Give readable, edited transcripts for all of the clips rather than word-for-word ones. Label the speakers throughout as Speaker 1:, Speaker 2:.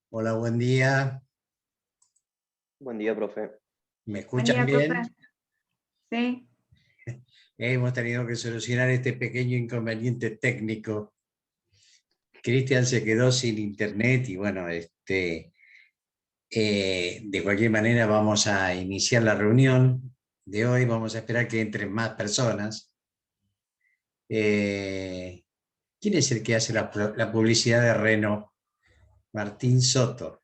Speaker 1: Hola, buen día.
Speaker 2: Buen día, profe.
Speaker 1: ¿Me
Speaker 3: Buen
Speaker 1: escuchan
Speaker 3: día,
Speaker 1: bien?
Speaker 3: profe. Sí,
Speaker 1: Hemos tenido que solucionar este pequeño inconveniente técnico. Cristian se quedó sin internet y bueno, de cualquier manera vamos a iniciar la reunión de hoy. Vamos a esperar que entren más personas. Eh, ¿Quién es el que hace la publicidad de Renault? Martín Soto.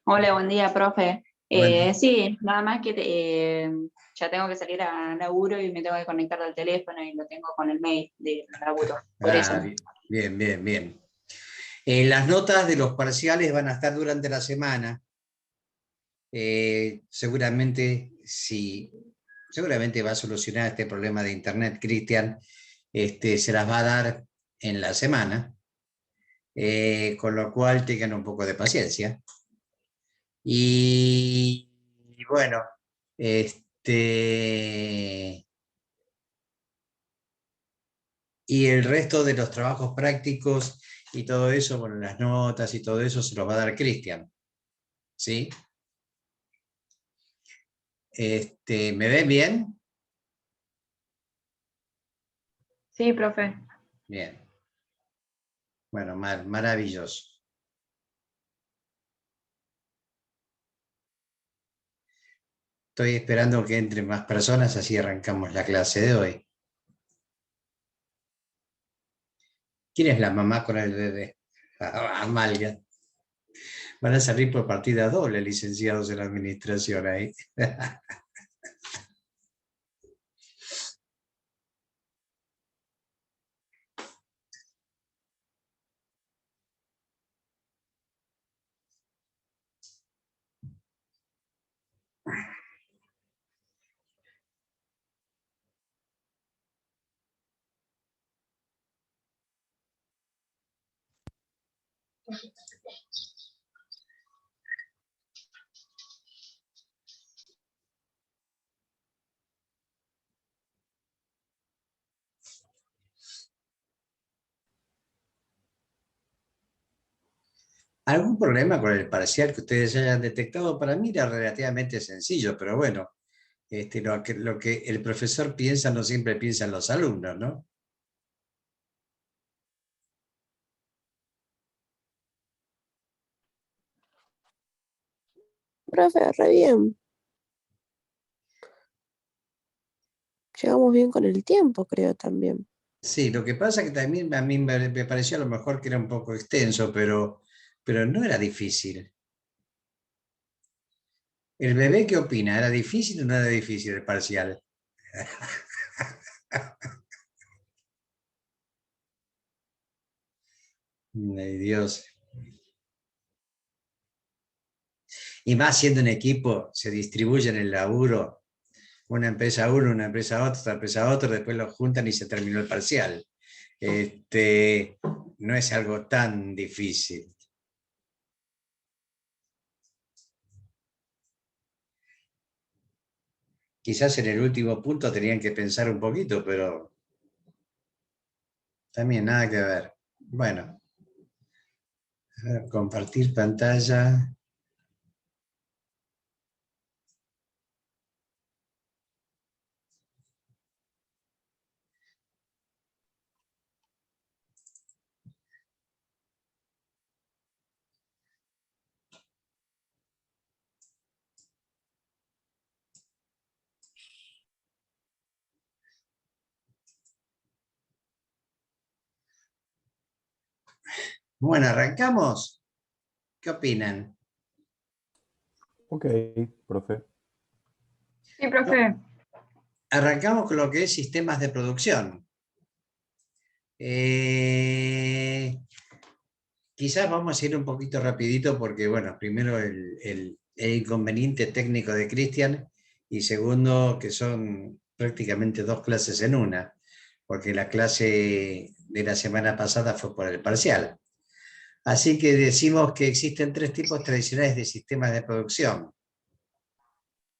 Speaker 3: hola, buen día, profe.
Speaker 1: Bueno,
Speaker 3: Sí, nada más que ya tengo que salir a laburo y me tengo que conectar al teléfono y lo tengo con el mail del laburo, por eso.
Speaker 1: bien, bien, bien. Las notas de los parciales van a estar durante la semana. Seguramente va a solucionar este problema de internet, Cristian, se las va a dar en la semana, con lo cual tengan un poco de paciencia. Y bueno, y el resto de los trabajos prácticos y todo eso, bueno, las notas y todo eso se los va a dar Cristian, ¿sí? ¿Me ven bien?
Speaker 3: Sí, profe.
Speaker 1: Bien. Bueno, maravilloso. Estoy esperando que entren más personas, así arrancamos la clase de hoy. ¿Quién es la mamá con el bebé? Amalia. Van a salir por partida doble, licenciados en la administración ahí. ¿Algún problema con el parcial que ustedes hayan detectado? Para mí era relativamente sencillo, pero bueno, lo que el profesor piensa no siempre piensan los alumnos, ¿no?
Speaker 4: Profe, re bien. Llegamos bien con el tiempo, creo también.
Speaker 1: Sí, lo que pasa que también a mí me pareció a lo mejor que era un poco extenso, pero no era difícil. ¿El bebé qué opina? ¿Era difícil o no era difícil el parcial? Ay, Dios. Y más siendo un equipo, se distribuyen el laburo, una empresa a uno, una empresa a otra empresa a después lo juntan y se terminó el parcial. No es algo tan difícil. Quizás en el último punto tenían que pensar un poquito, pero también nada que ver. Bueno, a ver, compartir pantalla. Bueno, arrancamos. ¿Qué opinan?
Speaker 5: Ok, profe.
Speaker 3: Sí, profe.
Speaker 1: Arrancamos con lo que es sistemas de producción. Quizás vamos a ir un poquito rapidito porque, bueno, primero el inconveniente técnico de Cristian y segundo que son prácticamente dos clases en una, porque la clase de la semana pasada fue por el parcial. Así que decimos que existen tres tipos tradicionales de sistemas de producción.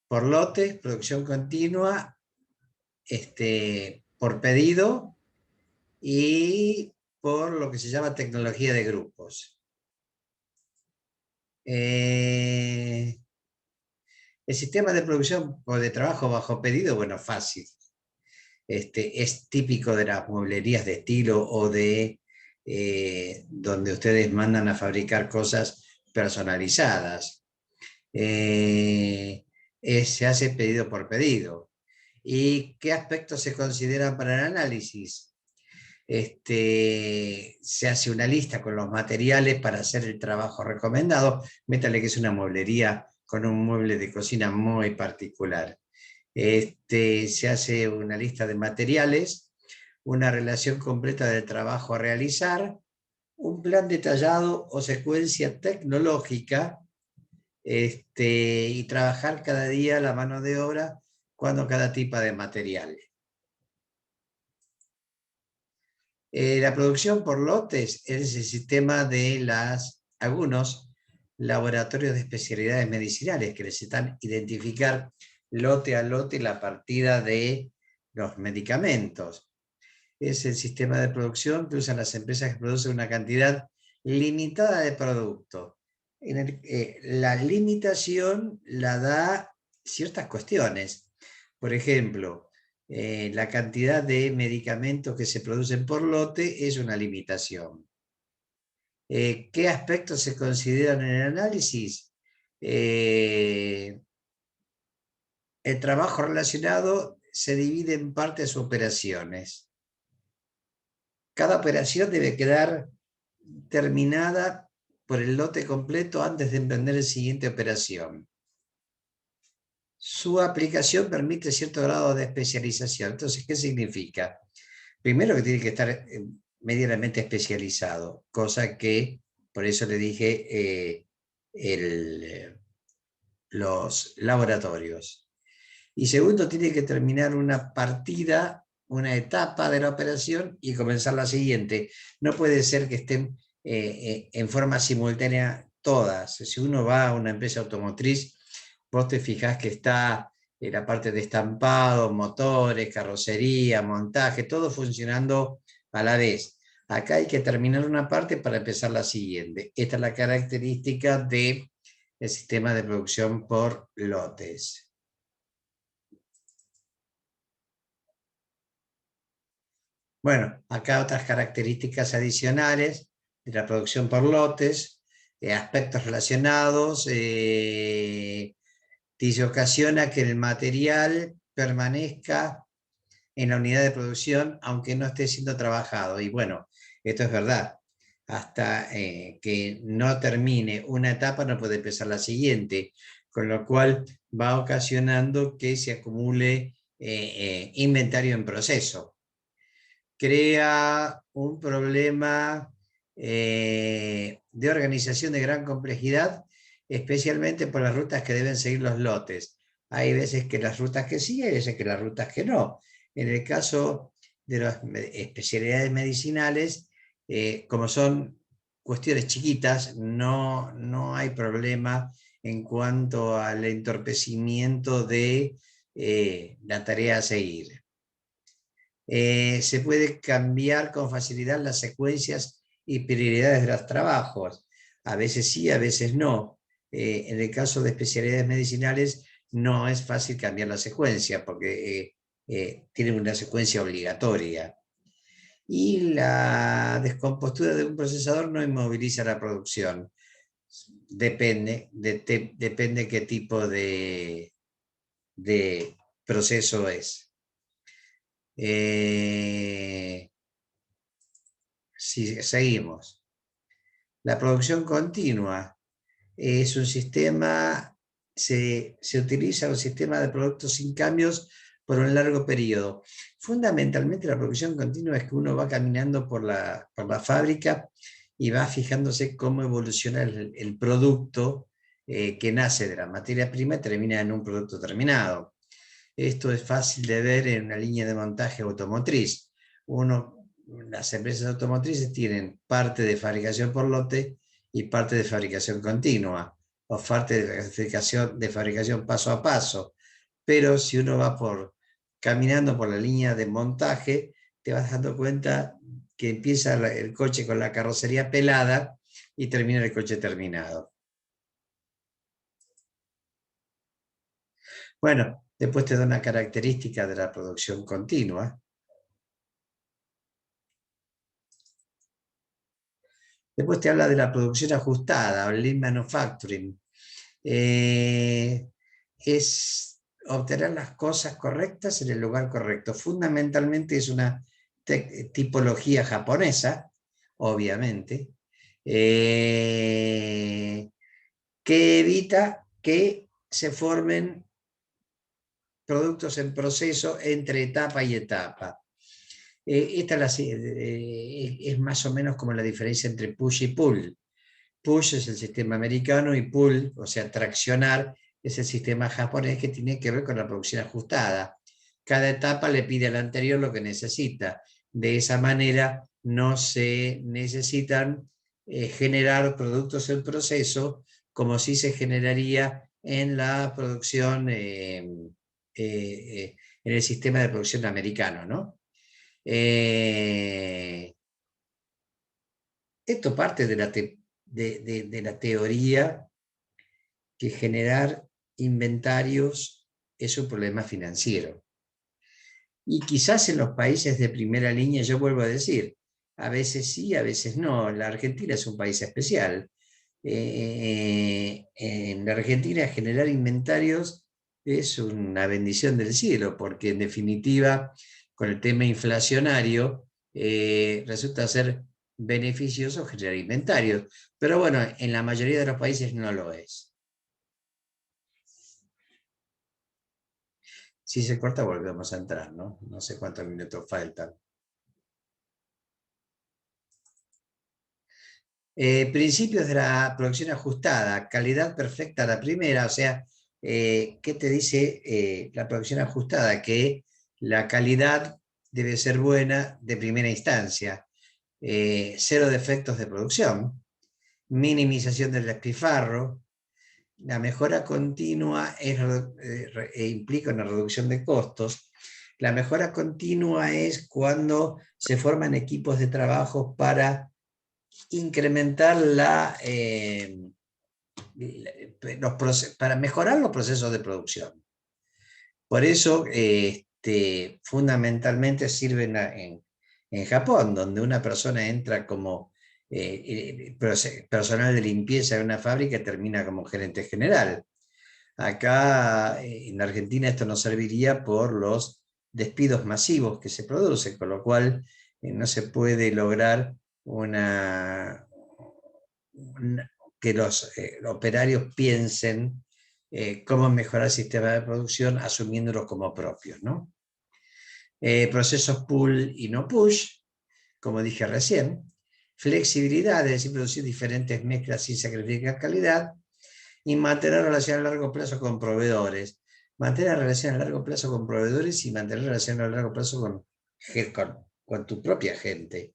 Speaker 1: Por lotes, producción continua, por pedido y por lo que se llama tecnología de grupos. El sistema de producción o de trabajo bajo pedido, bueno, fácil. Es típico de las mueblerías de estilo o de donde ustedes mandan a fabricar cosas personalizadas. Se hace pedido por pedido. ¿Y qué aspectos se consideran para el análisis? Se hace una lista con los materiales para hacer el trabajo recomendado. Métale que es una mueblería con un mueble de cocina muy particular. Se hace una lista de materiales, una relación completa del trabajo a realizar, un plan detallado o secuencia tecnológica, y trabajar cada día la mano de obra cuando cada tipo de material. La producción por lotes es el sistema de algunos laboratorios de especialidades medicinales que necesitan identificar lote a lote la partida de los medicamentos. Es el sistema de producción que usan las empresas que producen una cantidad limitada de producto. La limitación la da ciertas cuestiones. Por ejemplo, la cantidad de medicamentos que se producen por lote es una limitación. ¿Qué aspectos se consideran en el análisis? El trabajo relacionado se divide en partes operaciones. Cada operación debe quedar terminada por el lote completo antes de emprender la siguiente operación. Su aplicación permite cierto grado de especialización. Entonces, ¿qué significa? Primero que tiene que estar medianamente especializado, cosa que, por eso le dije, los laboratorios. Y segundo, tiene que terminar una partida, una etapa de la operación y comenzar la siguiente. No puede ser que estén en forma simultánea todas. Si uno va a una empresa automotriz, vos te fijás que está en la parte de estampado, motores, carrocería, montaje, todo funcionando a la vez. Acá hay que terminar una parte para empezar la siguiente. Esta es la característica del sistema de producción por lotes. Bueno, acá otras características adicionales de la producción por lotes, aspectos relacionados, se ocasiona que el material permanezca en la unidad de producción aunque no esté siendo trabajado. Y bueno, esto es verdad. Hasta que no termine una etapa no puede empezar la siguiente, con lo cual va ocasionando que se acumule inventario en proceso. Crea un problema de organización de gran complejidad, especialmente por las rutas que deben seguir los lotes. Hay veces que las rutas que sí, hay veces que las rutas que no. En el caso de las especialidades medicinales, como son cuestiones chiquitas, no hay problema en cuanto al entorpecimiento de la tarea a seguir. Se puede cambiar con facilidad las secuencias y prioridades de los trabajos. A veces sí, a veces no. En el caso de especialidades medicinales no es fácil cambiar la secuencia porque tienen una secuencia obligatoria. Y la descompostura de un procesador no inmoviliza la producción. Depende qué tipo de proceso es. Si seguimos. La producción continua es un sistema, se utiliza un sistema de productos sin cambios por un largo periodo. Fundamentalmente la producción continua es que uno va caminando por la fábrica y va fijándose cómo evoluciona el producto que nace de la materia prima y termina en un producto terminado. Esto es fácil de ver en una línea de montaje automotriz. Las empresas automotrices tienen parte de fabricación por lote y parte de fabricación continua, o parte de fabricación paso a paso. Pero si uno va caminando por la línea de montaje, te vas dando cuenta que empieza el coche con la carrocería pelada y termina el coche terminado. Bueno, después te da una característica de la producción continua. Después te habla de la producción ajustada o lean manufacturing. Es obtener las cosas correctas en el lugar correcto. Fundamentalmente es una tipología japonesa, obviamente, que evita que se formen productos en proceso entre etapa y etapa. Esta es más o menos como la diferencia entre push y pull. Push es el sistema americano y pull, o sea, traccionar, es el sistema japonés que tiene que ver con la producción ajustada. Cada etapa le pide a la anterior lo que necesita. De esa manera no se necesitan generar productos en proceso como si se generaría en la producción, en el sistema de producción americano, ¿no? Esto parte de la teoría que generar inventarios es un problema financiero. Y quizás en los países de primera línea, yo vuelvo a decir, a veces sí, a veces no. La Argentina es un país especial. En la Argentina generar inventarios es una bendición del cielo, porque en definitiva, con el tema inflacionario, resulta ser beneficioso generar inventarios. Pero bueno, en la mayoría de los países no lo es. Si se corta, volvemos a entrar, ¿no? No sé cuántos minutos faltan. Principios de la producción ajustada, calidad perfecta a la primera, o sea, ¿qué te dice la producción ajustada? Que la calidad debe ser buena de primera instancia, cero defectos de producción, minimización del despilfarro, la mejora continua implica una reducción de costos. La mejora continua es cuando se forman equipos de trabajo para incrementar para mejorar los procesos de producción. Por eso, fundamentalmente sirven en Japón, donde una persona entra como personal de limpieza de una fábrica y termina como gerente general. Acá en Argentina esto nos serviría por los despidos masivos que se producen, con lo cual no se puede lograr que los operarios piensen cómo mejorar el sistema de producción asumiéndolos como propios, ¿no? Procesos pull y no push, como dije recién, flexibilidad, es decir, producir diferentes mezclas sin sacrificar calidad, y mantener relación a largo plazo con proveedores. Mantener relación a largo plazo con proveedores y mantener relación a largo plazo con tu propia gente.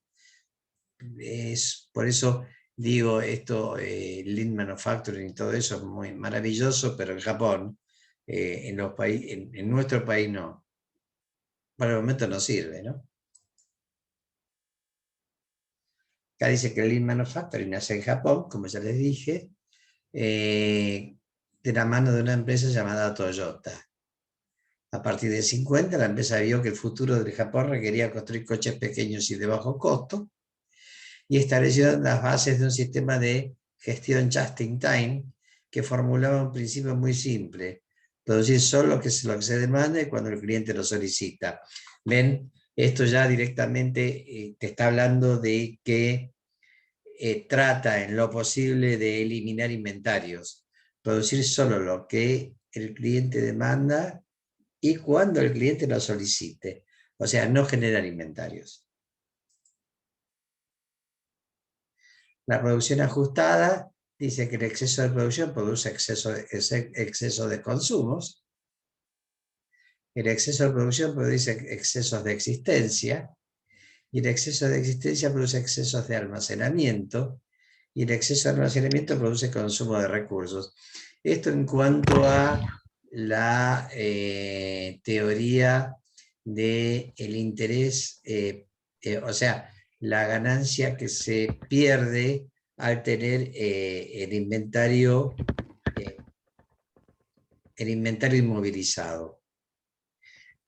Speaker 1: Por eso digo, esto, Lean Manufacturing y todo eso es muy maravilloso, pero en Japón, en nuestro país no. Para el momento no sirve, ¿no? Acá dice que el Lean Manufacturing nace en Japón, como ya les dije, de la mano de una empresa llamada Toyota. A partir de 50, la empresa vio que el futuro del Japón requería construir coches pequeños y de bajo costo, y estableció las bases de un sistema de gestión just in time que formulaba un principio muy simple: producir solo lo que se demanda y cuando el cliente lo solicita. ¿Ven? Esto ya directamente te está hablando de que trata en lo posible de eliminar inventarios, producir solo lo que el cliente demanda y cuando el cliente lo solicite. O sea, no generar inventarios. La producción ajustada dice que el exceso de producción produce exceso de consumos. El exceso de producción produce excesos de existencia. Y el exceso de existencia produce excesos de almacenamiento. Y el exceso de almacenamiento produce consumo de recursos. Esto en cuanto a la teoría del interés, o sea, la ganancia que se pierde al tener el inventario inmovilizado.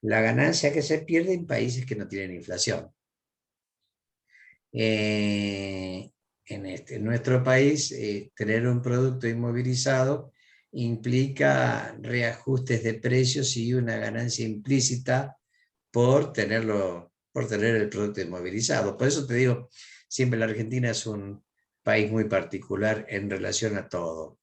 Speaker 1: La ganancia que se pierde en países que no tienen inflación. En nuestro país, tener un producto inmovilizado implica reajustes de precios y una ganancia implícita por tener el producto inmovilizado. Por eso te digo, siempre la Argentina es un país muy particular en relación a todo.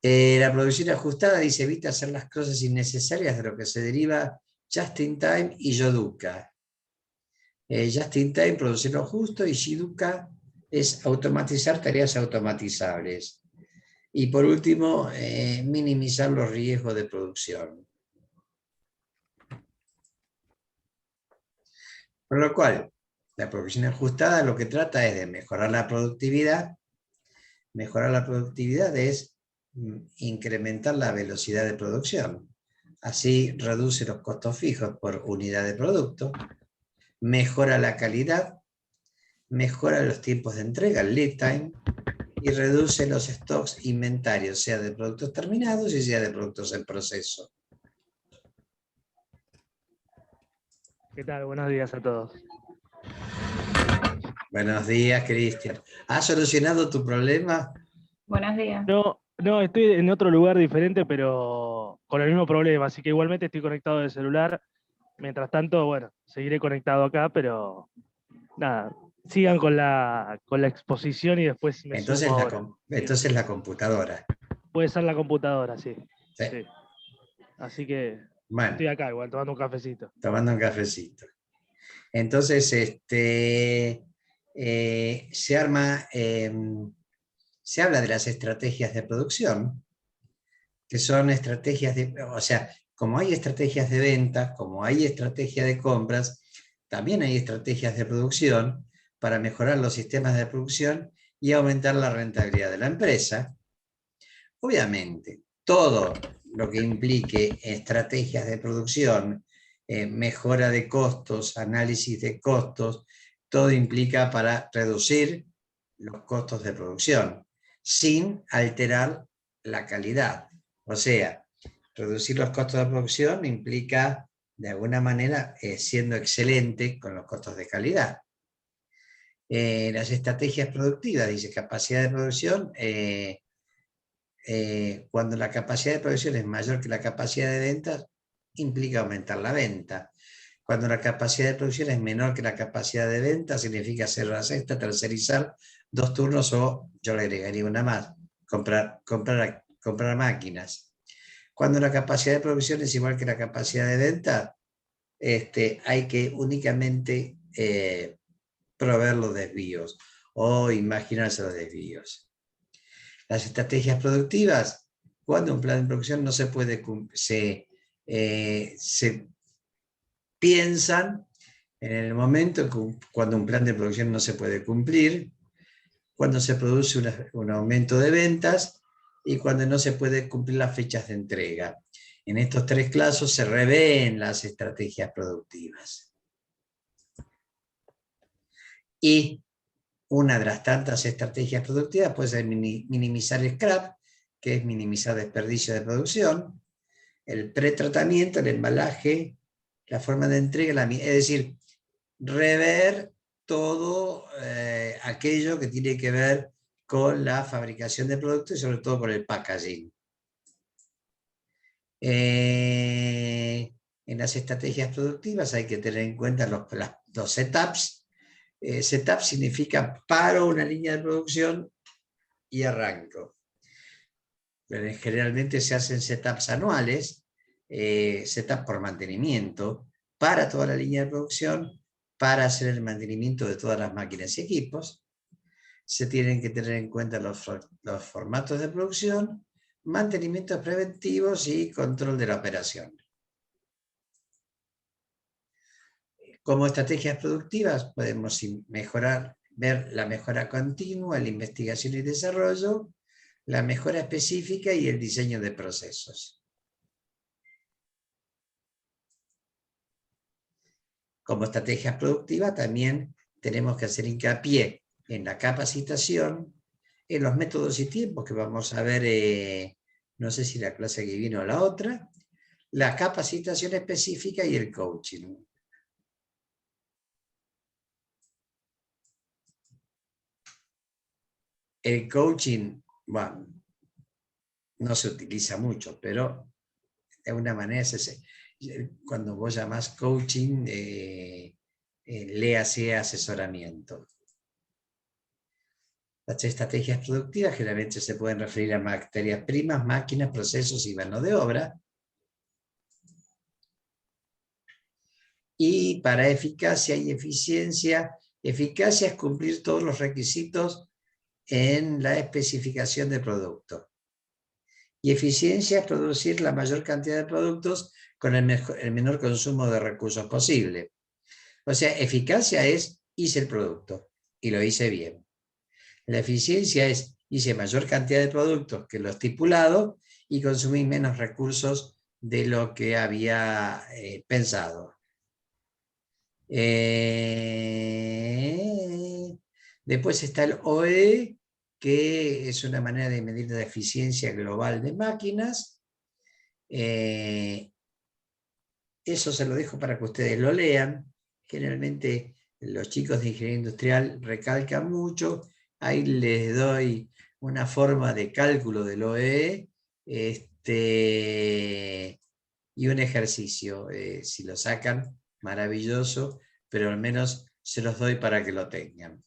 Speaker 1: La producción ajustada dice evita hacer las cosas innecesarias, de lo que se deriva just in time y Yoduca. Just in time, producir lo justo, y Shiduka es automatizar tareas automatizables. Y por último, minimizar los riesgos de producción. Por lo cual, la producción ajustada lo que trata es de mejorar la productividad. Mejorar la productividad es incrementar la velocidad de producción. Así reduce los costos fijos por unidad de producto, mejora la calidad, mejora los tiempos de entrega, el lead time, y reduce los stocks inventarios, sea de productos terminados y sea de productos en proceso.
Speaker 6: ¿Qué tal? Buenos días a todos.
Speaker 1: Buenos días, Cristian. ¿Has solucionado tu problema?
Speaker 3: Buenos días.
Speaker 6: No, estoy en otro lugar diferente, pero con el mismo problema, así que igualmente estoy conectado del celular. Mientras tanto, bueno, seguiré conectado acá, pero nada, sigan con la exposición y después me
Speaker 1: Entonces
Speaker 6: sumo ahora.
Speaker 1: entonces la computadora.
Speaker 6: Puede ser la computadora, sí.
Speaker 1: Sí.
Speaker 6: Sí. Así que
Speaker 1: Bueno,
Speaker 6: estoy acá igual, tomando un cafecito.
Speaker 1: tomando un cafecito. Entonces, se habla de las estrategias de producción, que son estrategias o sea, como hay estrategias de venta, como hay estrategias de compras, también hay estrategias de producción para mejorar los sistemas de producción y aumentar la rentabilidad de la empresa. Obviamente, todo lo que implique estrategias de producción, mejora de costos, análisis de costos, todo implica para reducir los costos de producción, sin alterar la calidad. O sea, reducir los costos de producción implica, de alguna manera, siendo excelente con los costos de calidad. Las estrategias productivas, dice capacidad de producción, cuando la capacidad de producción es mayor que la capacidad de ventas, implica aumentar la venta. Cuando la capacidad de producción es menor que la capacidad de venta, significa hacer la sexta, tercerizar 2 turnos o, yo le agregaría una más, comprar máquinas. Cuando la capacidad de producción es igual que la capacidad de venta, hay que únicamente proveer los desvíos o imaginarse los desvíos. Las estrategias productivas, cuando un plan de producción no se puede cumplir, se piensan en el momento cuando un plan de producción no se puede cumplir, cuando se produce un aumento de ventas y cuando no se puede cumplir las fechas de entrega. En estos 3 casos se revén las estrategias productivas. Y una de las tantas estrategias productivas puede ser minimizar el scrap, que es minimizar desperdicio de producción, el pretratamiento, el embalaje, la forma de entrega, es decir, rever todo aquello que tiene que ver con la fabricación de productos y sobre todo con el packaging. En las estrategias productivas hay que tener en cuenta los setups. Setup significa paro una línea de producción y arranco. Generalmente se hacen setups anuales, setup por mantenimiento, para toda la línea de producción, para hacer el mantenimiento de todas las máquinas y equipos. Se tienen que tener en cuenta los formatos de producción, mantenimientos preventivos y control de la operación. Como estrategias productivas podemos ver la mejora continua, la investigación y desarrollo, la mejora específica y el diseño de procesos. como estrategias productivas, también tenemos que hacer hincapié en la capacitación, en los métodos y tiempos que vamos a ver, no sé si la clase que vino o la otra, la capacitación específica y el coaching. El coaching, bueno, no se utiliza mucho, pero de alguna manera cuando vos llamás coaching, léase asesoramiento. Las estrategias productivas generalmente se pueden referir a materias primas, máquinas, procesos y mano de obra. Y para eficacia y eficiencia, eficacia es cumplir todos los requisitos en la especificación de producto. Y eficiencia es producir la mayor cantidad de productos con el menor consumo de recursos posible. O sea, eficacia es hice el producto y lo hice bien. La eficiencia es hice mayor cantidad de productos que lo estipulado y consumí menos recursos de lo que había pensado. Después está el OE, que es una manera de medir la eficiencia global de máquinas. Eso se lo dejo para que ustedes lo lean. Generalmente los chicos de ingeniería industrial recalcan mucho. Ahí les doy una forma de cálculo del OE y un ejercicio. Si lo sacan, maravilloso, pero al menos se los doy para que lo tengan.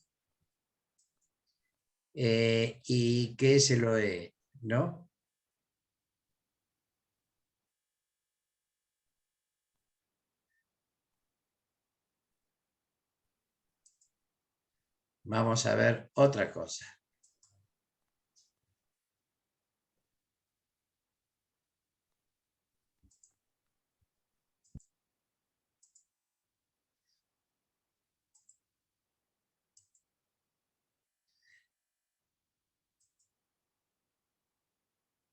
Speaker 1: ¿Y qué es el OE? ¿No? Vamos a ver otra cosa.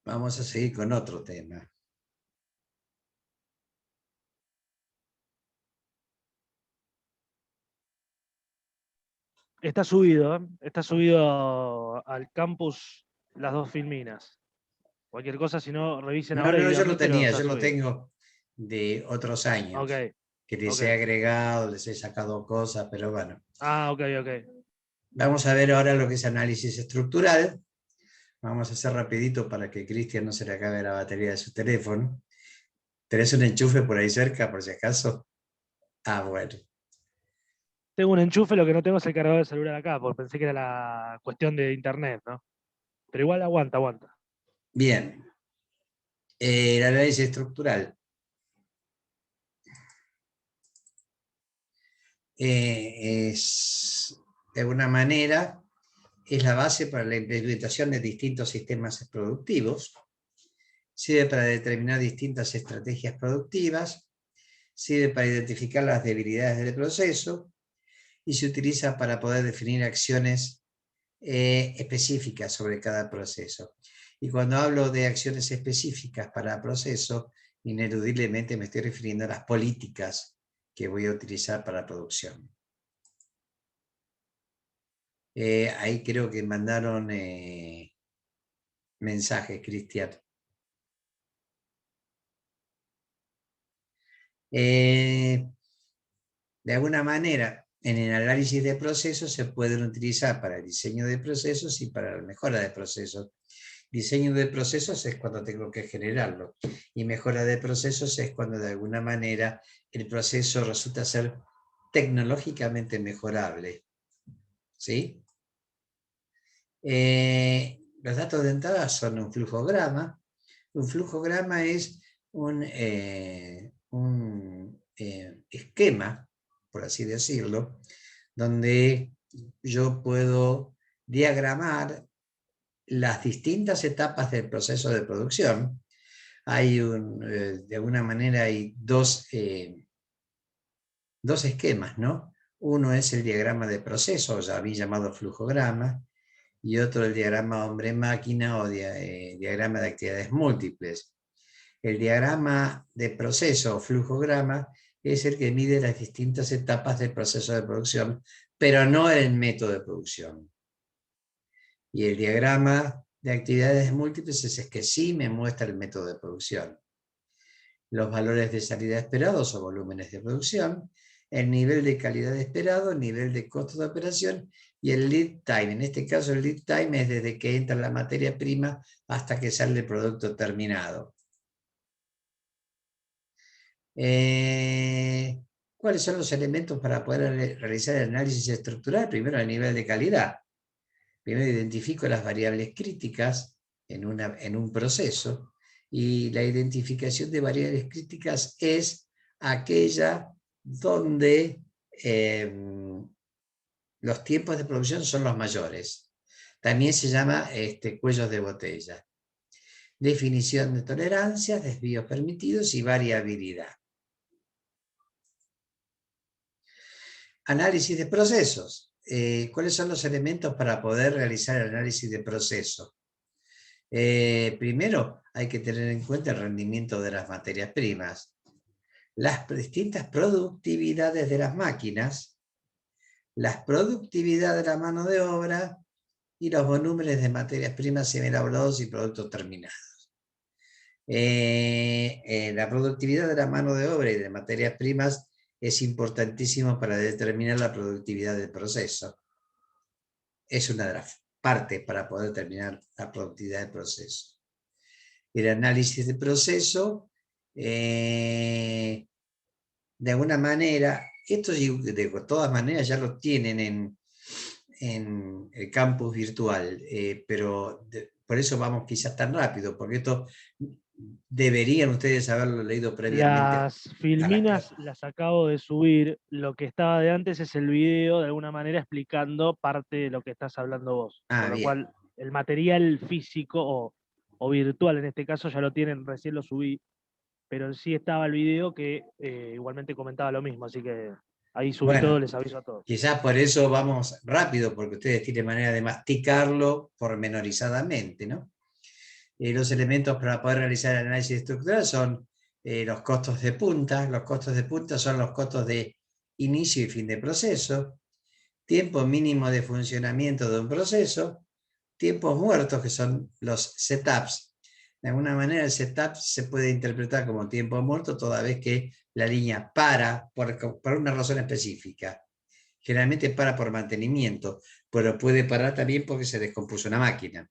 Speaker 1: Vamos a seguir con otro tema.
Speaker 6: Está subido, ¿eh? Está subido al campus las dos filminas. Cualquier cosa, si no, revisen
Speaker 1: No,
Speaker 6: ahora y
Speaker 1: no, yo lo
Speaker 6: díganme, pero
Speaker 1: tenía,
Speaker 6: está
Speaker 1: yo lo
Speaker 6: subido.
Speaker 1: tengo de otros años.
Speaker 6: Ok,
Speaker 1: Que les
Speaker 6: ok.
Speaker 1: he agregado, les he sacado cosas, pero bueno.
Speaker 6: Ah, ok, ok.
Speaker 1: Vamos a ver ahora lo que es análisis estructural. Vamos a hacer rapidito para que Cristian no se le acabe la batería de su teléfono. ¿Tenés un enchufe por ahí cerca, por si acaso? Ah, bueno.
Speaker 6: Tengo un enchufe, lo que no tengo es el cargador de celular acá, porque pensé que era la cuestión de internet, ¿no? Pero igual aguanta, aguanta.
Speaker 1: Bien. El análisis estructural. Es, de alguna manera, es la base para la implementación de distintos sistemas productivos. Sirve para determinar distintas estrategias productivas. Sirve para identificar las debilidades del proceso y se utiliza para poder definir acciones específicas sobre cada proceso. Y cuando hablo de acciones específicas para proceso, ineludiblemente me estoy refiriendo a las políticas que voy a utilizar para la producción. Ahí creo que mandaron mensajes, Cristian. De alguna manera, en el análisis de procesos se pueden utilizar para el diseño de procesos y para la mejora de procesos. Diseño de procesos es cuando tengo que generarlo, y mejora de procesos es cuando de alguna manera el proceso resulta ser tecnológicamente mejorable. ¿Sí? Los datos de entrada son un flujograma. Un flujograma es un esquema, por así decirlo, donde yo puedo diagramar las distintas etapas del proceso de producción. Hay de alguna manera hay dos esquemas, ¿no? Uno es el diagrama de proceso, ya había llamado flujograma, y otro el diagrama hombre-máquina o diagrama de actividades múltiples. El diagrama de proceso o flujograma es el que mide las distintas etapas del proceso de producción, pero no el método de producción. Y el diagrama de actividades múltiples es el que sí me muestra el método de producción. Los valores de salida esperados o volúmenes de producción, el nivel de calidad esperado, el nivel de costo de operación y el lead time. En este caso el lead time es desde que entra la materia prima hasta que sale el producto terminado. ¿Cuáles son los elementos para poder realizar el análisis estructural? Primero, el nivel de calidad. Primero identifico las variables críticas en un proceso, y la identificación de variables críticas es aquella donde los tiempos de producción son los mayores. También se llama cuellos de botella. Definición de tolerancias, desvíos permitidos y variabilidad. Análisis de procesos. ¿Cuáles son los elementos para poder realizar el análisis de proceso? Primero, hay que tener en cuenta el rendimiento de las materias primas, las distintas productividades de las máquinas, las productividades de la mano de obra y los volúmenes de materias primas semielaborados y productos terminados. La productividad de la mano de obra y de materias primas es importantísimo para determinar la productividad del proceso. Es una de las partes para poder determinar la productividad del proceso. El análisis de proceso, de alguna manera, esto de todas maneras ya lo tienen en el campus virtual, pero por eso vamos quizás tan rápido, porque esto deberían ustedes haberlo leído previamente.
Speaker 6: Las filminas las acabo de subir. Lo que estaba de antes es el video, de alguna manera explicando parte de lo que estás hablando vos.
Speaker 1: Ah,
Speaker 6: Con lo
Speaker 1: bien.
Speaker 6: cual, el material físico o virtual, en este caso, ya lo tienen, recién lo subí. Pero en sí estaba el video que igualmente comentaba lo mismo. Así que ahí subí
Speaker 1: Bueno,
Speaker 6: todo, les aviso a todos.
Speaker 1: quizás por eso vamos rápido, porque ustedes tienen manera de masticarlo pormenorizadamente, ¿no? Los elementos para poder realizar el análisis estructural son los costos de punta. Los costos de punta son los costos de inicio y fin de proceso, tiempo mínimo de funcionamiento de un proceso, tiempos muertos, que son los setups. De alguna manera el setup se puede interpretar como tiempo muerto toda vez que la línea para por una razón específica. Generalmente para por mantenimiento, pero puede parar también porque se descompuso una máquina.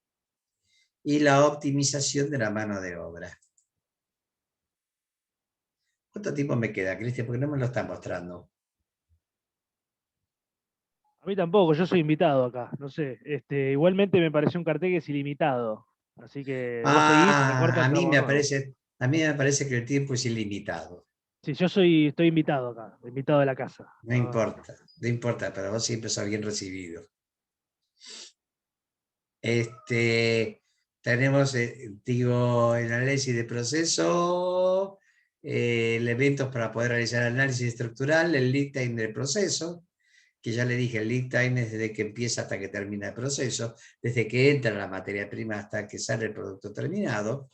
Speaker 1: Y la optimización de la mano de obra. ¿Cuánto tiempo me queda, Cristian? Porque no me lo está mostrando.
Speaker 6: A mí tampoco, yo soy invitado acá. No sé. Igualmente me pareció un cartel que es ilimitado. Así que vos seguís, si se corta,
Speaker 1: A mí
Speaker 6: entramos
Speaker 1: me
Speaker 6: nuevo.
Speaker 1: parece que el tiempo es ilimitado.
Speaker 6: Sí, estoy invitado acá, invitado de la casa.
Speaker 1: No importa, no importa, pero vos siempre sos bien recibido. Tenemos, el análisis de proceso, elementos para poder realizar el análisis estructural, el lead time del proceso, que ya le dije, el lead time es desde que empieza hasta que termina el proceso, desde que entra la materia prima hasta que sale el producto terminado.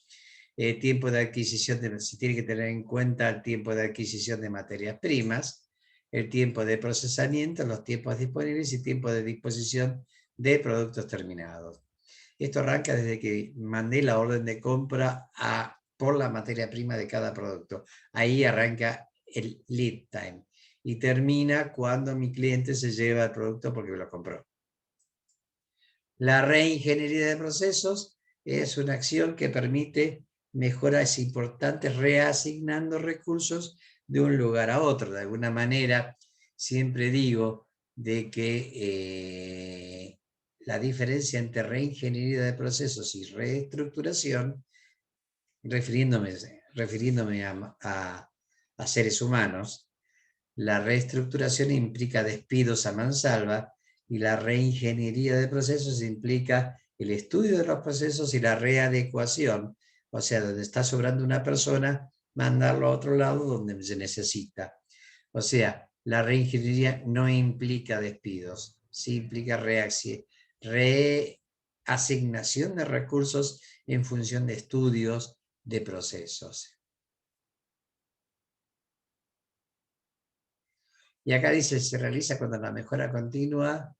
Speaker 1: Tiempo de adquisición, se tiene que tener en cuenta el tiempo de adquisición de materias primas, el tiempo de procesamiento, los tiempos disponibles y tiempo de disposición de productos terminados. Esto arranca desde que mandé la orden de compra por la materia prima de cada producto. Ahí arranca el lead time y termina cuando mi cliente se lleva el producto porque me lo compró. La reingeniería de procesos es una acción que permite mejoras importantes reasignando recursos de un lugar a otro. De alguna manera, siempre digo de que la diferencia entre reingeniería de procesos y reestructuración, refiriéndome a seres humanos, la reestructuración implica despidos a mansalva y la reingeniería de procesos implica el estudio de los procesos y la readecuación, o sea, donde está sobrando una persona, mandarlo a otro lado donde se necesita. O sea, la reingeniería no implica despidos, sí implica reasignación de recursos en función de estudios de procesos. Y acá dice, se realiza cuando la mejora continua,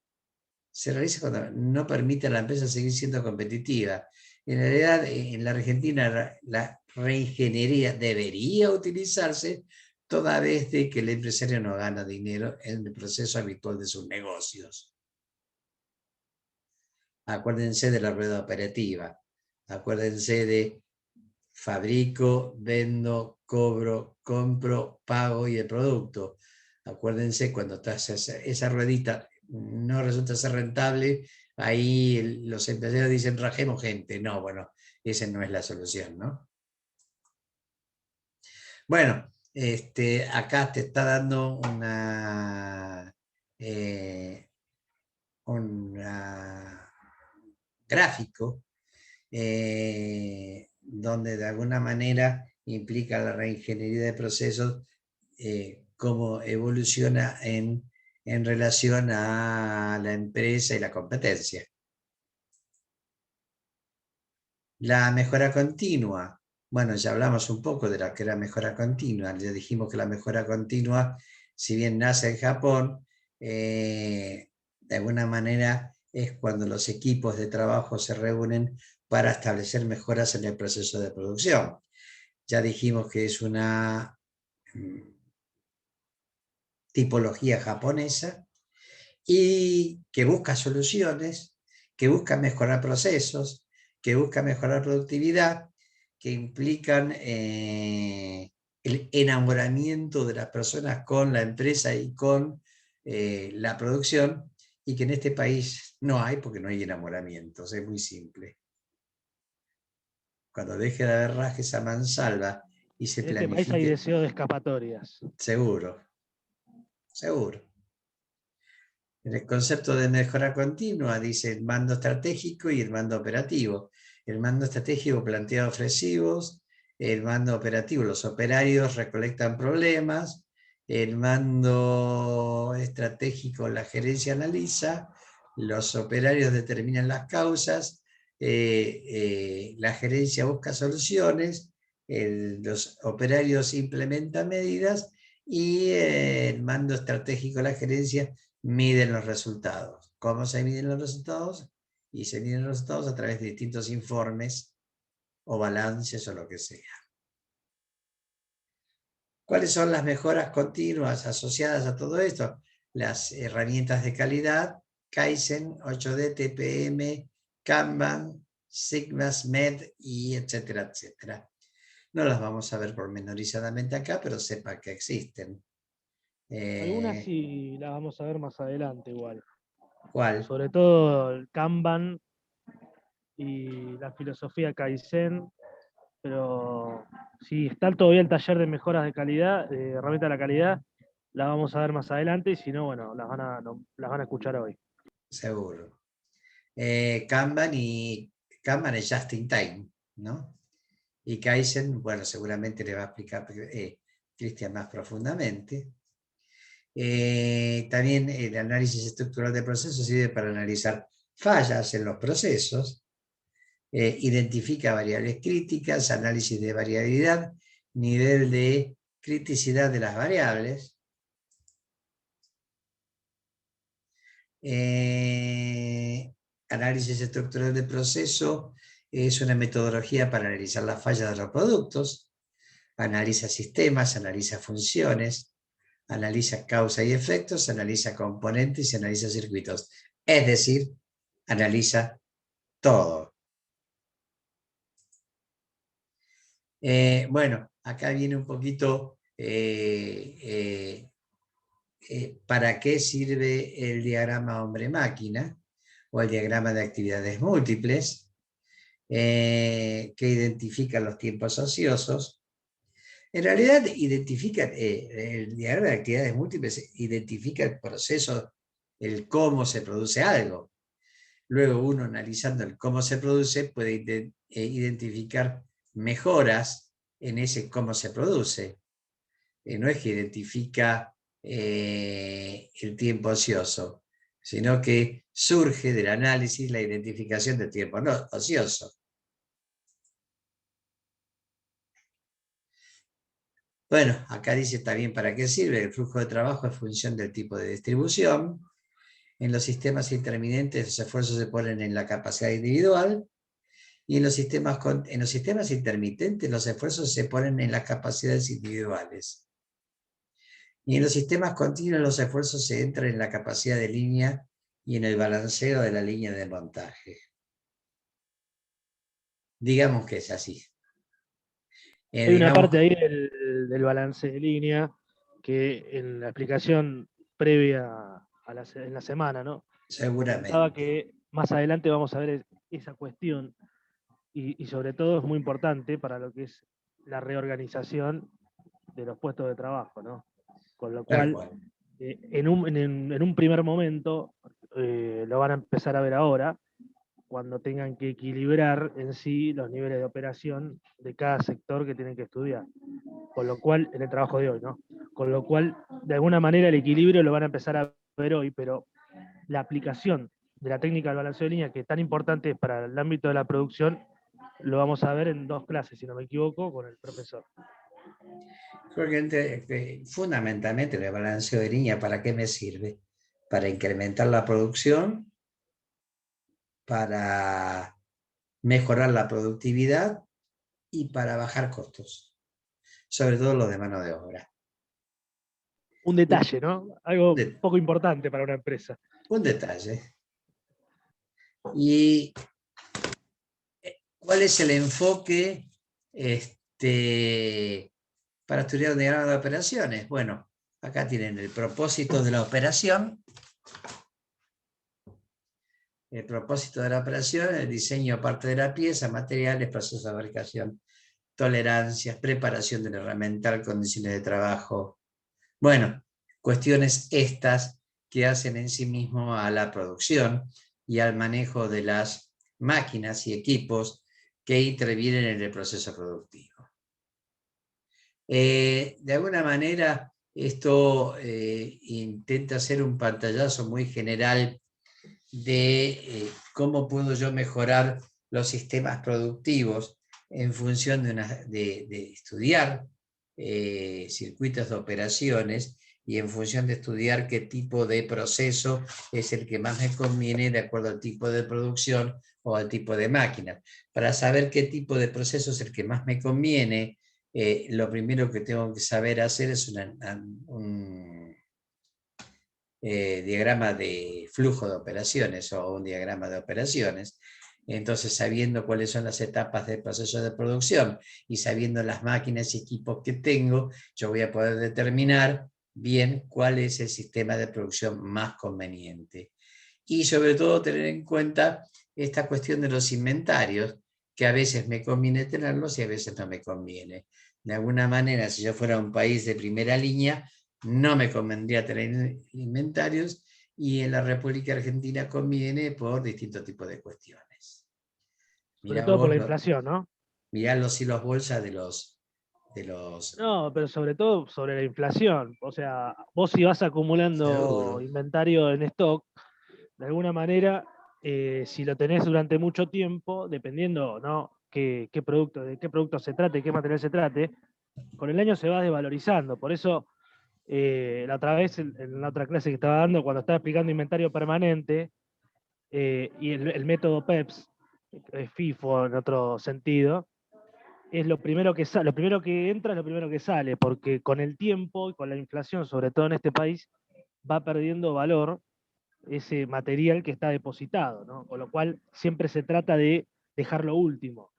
Speaker 1: se realiza cuando no permite a la empresa seguir siendo competitiva. En realidad, en la Argentina, la reingeniería debería utilizarse toda vez de que el empresario no gana dinero en el proceso habitual de sus negocios. Acuérdense de la rueda operativa. Acuérdense de fabrico, vendo, cobro, compro, pago y el producto. Acuérdense, cuando esa ruedita no resulta ser rentable, ahí los empresarios dicen, rajemos gente. No, bueno, esa no es la solución, ¿no? Bueno, acá te está dando un gráfico donde de alguna manera implica la reingeniería de procesos, cómo evoluciona en relación a la empresa y la competencia. La mejora continua. Bueno, ya hablamos un poco de lo que era mejora continua. Ya dijimos que la mejora continua, si bien nace en Japón, de alguna manera es cuando los equipos de trabajo se reúnen para establecer mejoras en el proceso de producción. Ya dijimos que es una tipología japonesa y que busca soluciones, que busca mejorar procesos, que busca mejorar productividad, que implican el enamoramiento de las personas con la empresa y con la producción, y que en este país no hay, porque no hay enamoramientos, es muy simple. Cuando deje de haber rajes a mansalva y se
Speaker 6: En este país hay
Speaker 1: planifique,
Speaker 6: deseo de escapatorias.
Speaker 1: seguro, seguro. En el concepto de mejora continua dice el mando estratégico y el mando operativo. El mando estratégico plantea ofensivos, el mando operativo, los operarios recolectan problemas, el mando estratégico, la gerencia analiza, los operarios determinan las causas, la gerencia busca soluciones, los operarios implementan medidas y el mando estratégico, la gerencia, miden los resultados. ¿Cómo se miden los resultados? Y se miden los resultados a través de distintos informes o balances o lo que sea. ¿Cuáles son las mejoras continuas asociadas a todo esto? Las herramientas de calidad, Kaizen, 8D, TPM, Kanban, Sigma, SMED, y etcétera, etcétera. No las vamos a ver pormenorizadamente acá, pero sepa que existen.
Speaker 6: Algunas sí las vamos a ver más adelante igual.
Speaker 1: ¿Cuál?
Speaker 6: Sobre todo el Kanban y la filosofía Kaizen, pero si está todavía el taller de mejoras de calidad, de herramienta de la calidad, la vamos a ver más adelante, y si no, bueno, las van a escuchar hoy.
Speaker 1: Seguro. Kanban es just in time, ¿no? Y Kaizen, bueno, seguramente le va a explicar Cristian más profundamente. También el análisis estructural de procesos sirve para analizar fallas en los procesos, identifica variables críticas, análisis de variabilidad, nivel de criticidad de las variables. Análisis estructural de proceso es una metodología para analizar las fallas de los productos, analiza sistemas, analiza funciones, analiza causa y efectos, analiza componentes y analiza circuitos. Es decir, analiza todo. Bueno, acá viene un poquito para qué sirve el diagrama hombre-máquina o el diagrama de actividades múltiples, que identifica los tiempos ociosos. En realidad, el diagrama de actividades múltiples identifica el proceso, el cómo se produce algo. Luego uno, analizando el cómo se produce, puede identificar mejoras en ese cómo se produce. No es que identifica el tiempo ocioso, sino que surge del análisis la identificación del tiempo ocioso. Bueno, acá dice también para qué sirve. El flujo de trabajo es función del tipo de distribución. En los sistemas intermitentes los esfuerzos se ponen en la capacidad individual y en los sistemas intermitentes los esfuerzos se ponen en las capacidades individuales. Y en los sistemas continuos los esfuerzos se entran en la capacidad de línea y en el balanceo de la línea de montaje. Digamos que es así.
Speaker 6: Hay una
Speaker 1: Digamos,
Speaker 6: parte ahí del balance de línea que en la explicación previa en la semana, ¿no? Comentaba
Speaker 1: seguramente.
Speaker 6: que más adelante vamos a ver esa cuestión y sobre todo es muy importante para lo que es la reorganización de los puestos de trabajo, ¿no? Con lo
Speaker 1: Tal
Speaker 6: cual,
Speaker 1: cual.
Speaker 6: en un primer momento, lo van a empezar a ver ahora, cuando tengan que equilibrar en sí los niveles de operación de cada sector que tienen que estudiar. Con lo cual, en el trabajo de hoy, ¿no? Con lo cual, de alguna manera, el equilibrio lo van a empezar a ver hoy, pero la aplicación de la técnica del balanceo de línea, que es tan importante para el ámbito de la producción, lo vamos a ver en 2 clases, si no me equivoco, con el profesor.
Speaker 1: Creo que fundamentalmente el balanceo de línea, ¿para qué me sirve? Para incrementar la producción, para mejorar la productividad y para bajar costos, sobre todo los de mano de obra.
Speaker 6: Un detalle, ¿no? Algo poco importante para una empresa.
Speaker 1: Un detalle. ¿Y cuál es el enfoque para estudiar un diagrama de operaciones? Bueno, acá tienen el propósito de la operación. El propósito de la operación, el diseño parte de la pieza, materiales, procesos de fabricación, tolerancias, preparación del herramental, condiciones de trabajo. Bueno, cuestiones estas que hacen en sí mismo a la producción y al manejo de las máquinas y equipos que intervienen en el proceso productivo. De alguna manera, esto intenta hacer un pantallazo muy general de cómo puedo yo mejorar los sistemas productivos en función de estudiar circuitos de operaciones y en función de estudiar qué tipo de proceso es el que más me conviene de acuerdo al tipo de producción o al tipo de máquina. Para saber qué tipo de proceso es el que más me conviene, lo primero que tengo que saber hacer es un diagrama de flujo de operaciones o un diagrama de operaciones. Entonces, sabiendo cuáles son las etapas del proceso de producción y sabiendo las máquinas y equipos que tengo, yo voy a poder determinar bien cuál es el sistema de producción más conveniente. Y sobre todo tener en cuenta esta cuestión de los inventarios, que a veces me conviene tenerlos y a veces no me conviene. De alguna manera, si yo fuera un país de primera línea, no me convendría tener inventarios y en la República Argentina conviene por distintos tipos de cuestiones.
Speaker 6: Sobre
Speaker 1: Mirá
Speaker 6: todo por
Speaker 1: vos,
Speaker 6: la inflación, ¿no?
Speaker 1: mirá los hilos bolsa de los...
Speaker 6: No, pero sobre todo sobre la inflación. O sea, vos si vas acumulando
Speaker 1: Seguro.
Speaker 6: inventario en stock, de alguna manera, si lo tenés durante mucho tiempo, dependiendo, ¿no? de qué producto se trate, qué material se trate, con el año se va desvalorizando. Por eso, la otra vez, en la otra clase que estaba dando, cuando estaba explicando inventario permanente, y el método PEPS, FIFO en otro sentido, es lo primero que lo primero que entra es lo primero que sale, porque con el tiempo y con la inflación, sobre todo en este país, va perdiendo valor ese material que está depositado, ¿no? Con lo cual siempre se trata de dejar lo último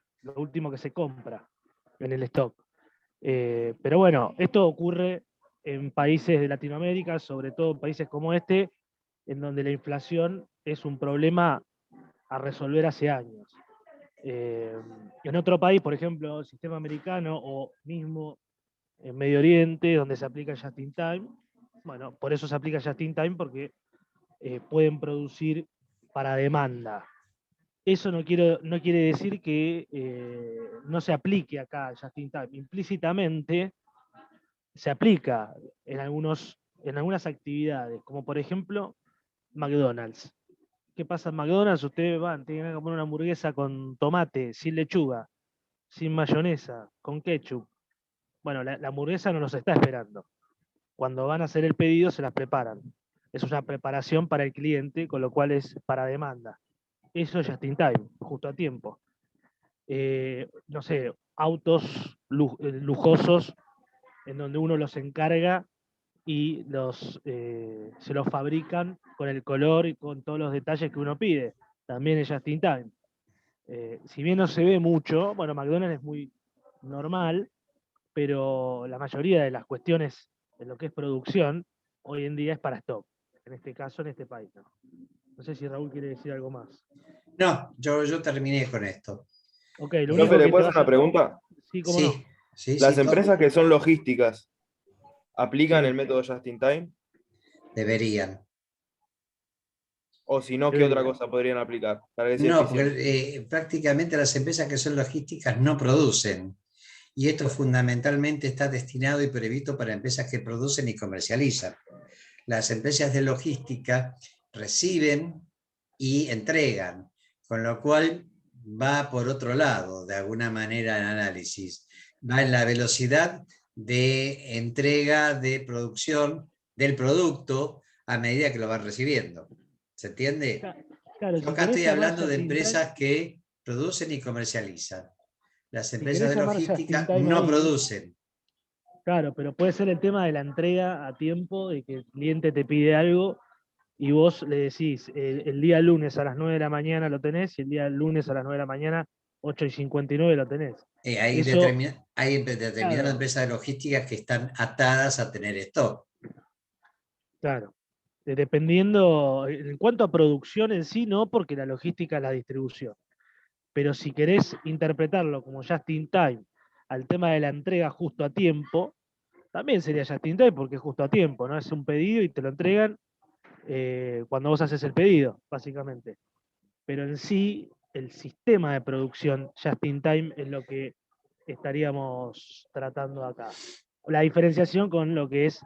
Speaker 6: que se compra en el stock. Pero bueno, esto ocurre en países de Latinoamérica, sobre todo en países como este, en donde la inflación es un problema a resolver hace años. En otro país, por ejemplo, el sistema americano o mismo en Medio Oriente, donde se aplica Just in Time, bueno, por eso se aplica Just in Time, porque pueden producir para demanda. Eso no quiere decir que no se aplique acá Just in Time. Implícitamente se aplica en algunas actividades, como por ejemplo McDonald's. ¿Qué pasa en McDonald's? Ustedes tienen que comer una hamburguesa con tomate, sin lechuga, sin mayonesa, con ketchup. Bueno, la hamburguesa no nos está esperando. Cuando van a hacer el pedido se las preparan. Es una preparación para el cliente, con lo cual es para demanda. Eso just in time, justo a tiempo. No sé, autos lujosos en donde uno los encarga y se los fabrican con el color y con todos los detalles que uno pide. También es just in time. Si bien no se ve mucho, bueno, McDonald's es muy normal, pero la mayoría de las cuestiones de lo que es producción hoy en día es para stock. En este caso, en este país. No sé si Raúl quiere decir algo más.
Speaker 1: No, yo terminé con esto.
Speaker 6: Ok, lo único
Speaker 2: Profe, ¿le
Speaker 6: que
Speaker 2: puedo
Speaker 6: te
Speaker 2: hacer
Speaker 6: vas a...
Speaker 2: una pregunta?
Speaker 6: Sí, cómo no.
Speaker 1: Sí, sí,
Speaker 2: Las
Speaker 1: sí,
Speaker 2: empresas que son logísticas, ¿aplican
Speaker 6: Sí.
Speaker 2: el método just in time?
Speaker 1: deberían.
Speaker 2: O si no, ¿qué otra cosa podrían aplicar para que sea
Speaker 1: No,
Speaker 2: eficiente?
Speaker 1: porque prácticamente las empresas que son logísticas no producen. Y esto fundamentalmente está destinado y previsto para empresas que producen y comercializan. Las empresas de logística reciben y entregan, con lo cual va por otro lado, de alguna manera, el análisis. Va en la velocidad de entrega, de producción del producto a medida que lo van recibiendo. ¿Se entiende?
Speaker 6: Claro,
Speaker 1: Yo
Speaker 6: si
Speaker 1: acá
Speaker 6: querés
Speaker 1: estoy
Speaker 6: llamar
Speaker 1: hablando de
Speaker 6: just in time,
Speaker 1: empresas que producen y comercializan. Las
Speaker 6: si
Speaker 1: empresas
Speaker 6: querés
Speaker 1: de
Speaker 6: llamar just in
Speaker 1: logística
Speaker 6: time
Speaker 1: no
Speaker 6: ahí,
Speaker 1: producen.
Speaker 6: claro, pero puede ser el tema de la entrega a tiempo, de que el cliente te pide algo y vos le decís, el día lunes a las 9 de la mañana lo tenés, y el día lunes a las 9 de la mañana, 8:59 lo tenés.
Speaker 1: Hay
Speaker 6: Eso,
Speaker 1: determinadas
Speaker 6: claro,
Speaker 1: empresas de logística que están atadas a tener stock.
Speaker 6: claro. Dependiendo, en cuanto a producción en sí, no, porque la logística es la distribución. Pero si querés interpretarlo como just in time al tema de la entrega justo a tiempo, también sería just in time porque es justo a tiempo, ¿no? Es un pedido y te lo entregan cuando vos haces el pedido, básicamente. Pero en sí, el sistema de producción just in time es lo que estaríamos tratando acá. La diferenciación con lo que es,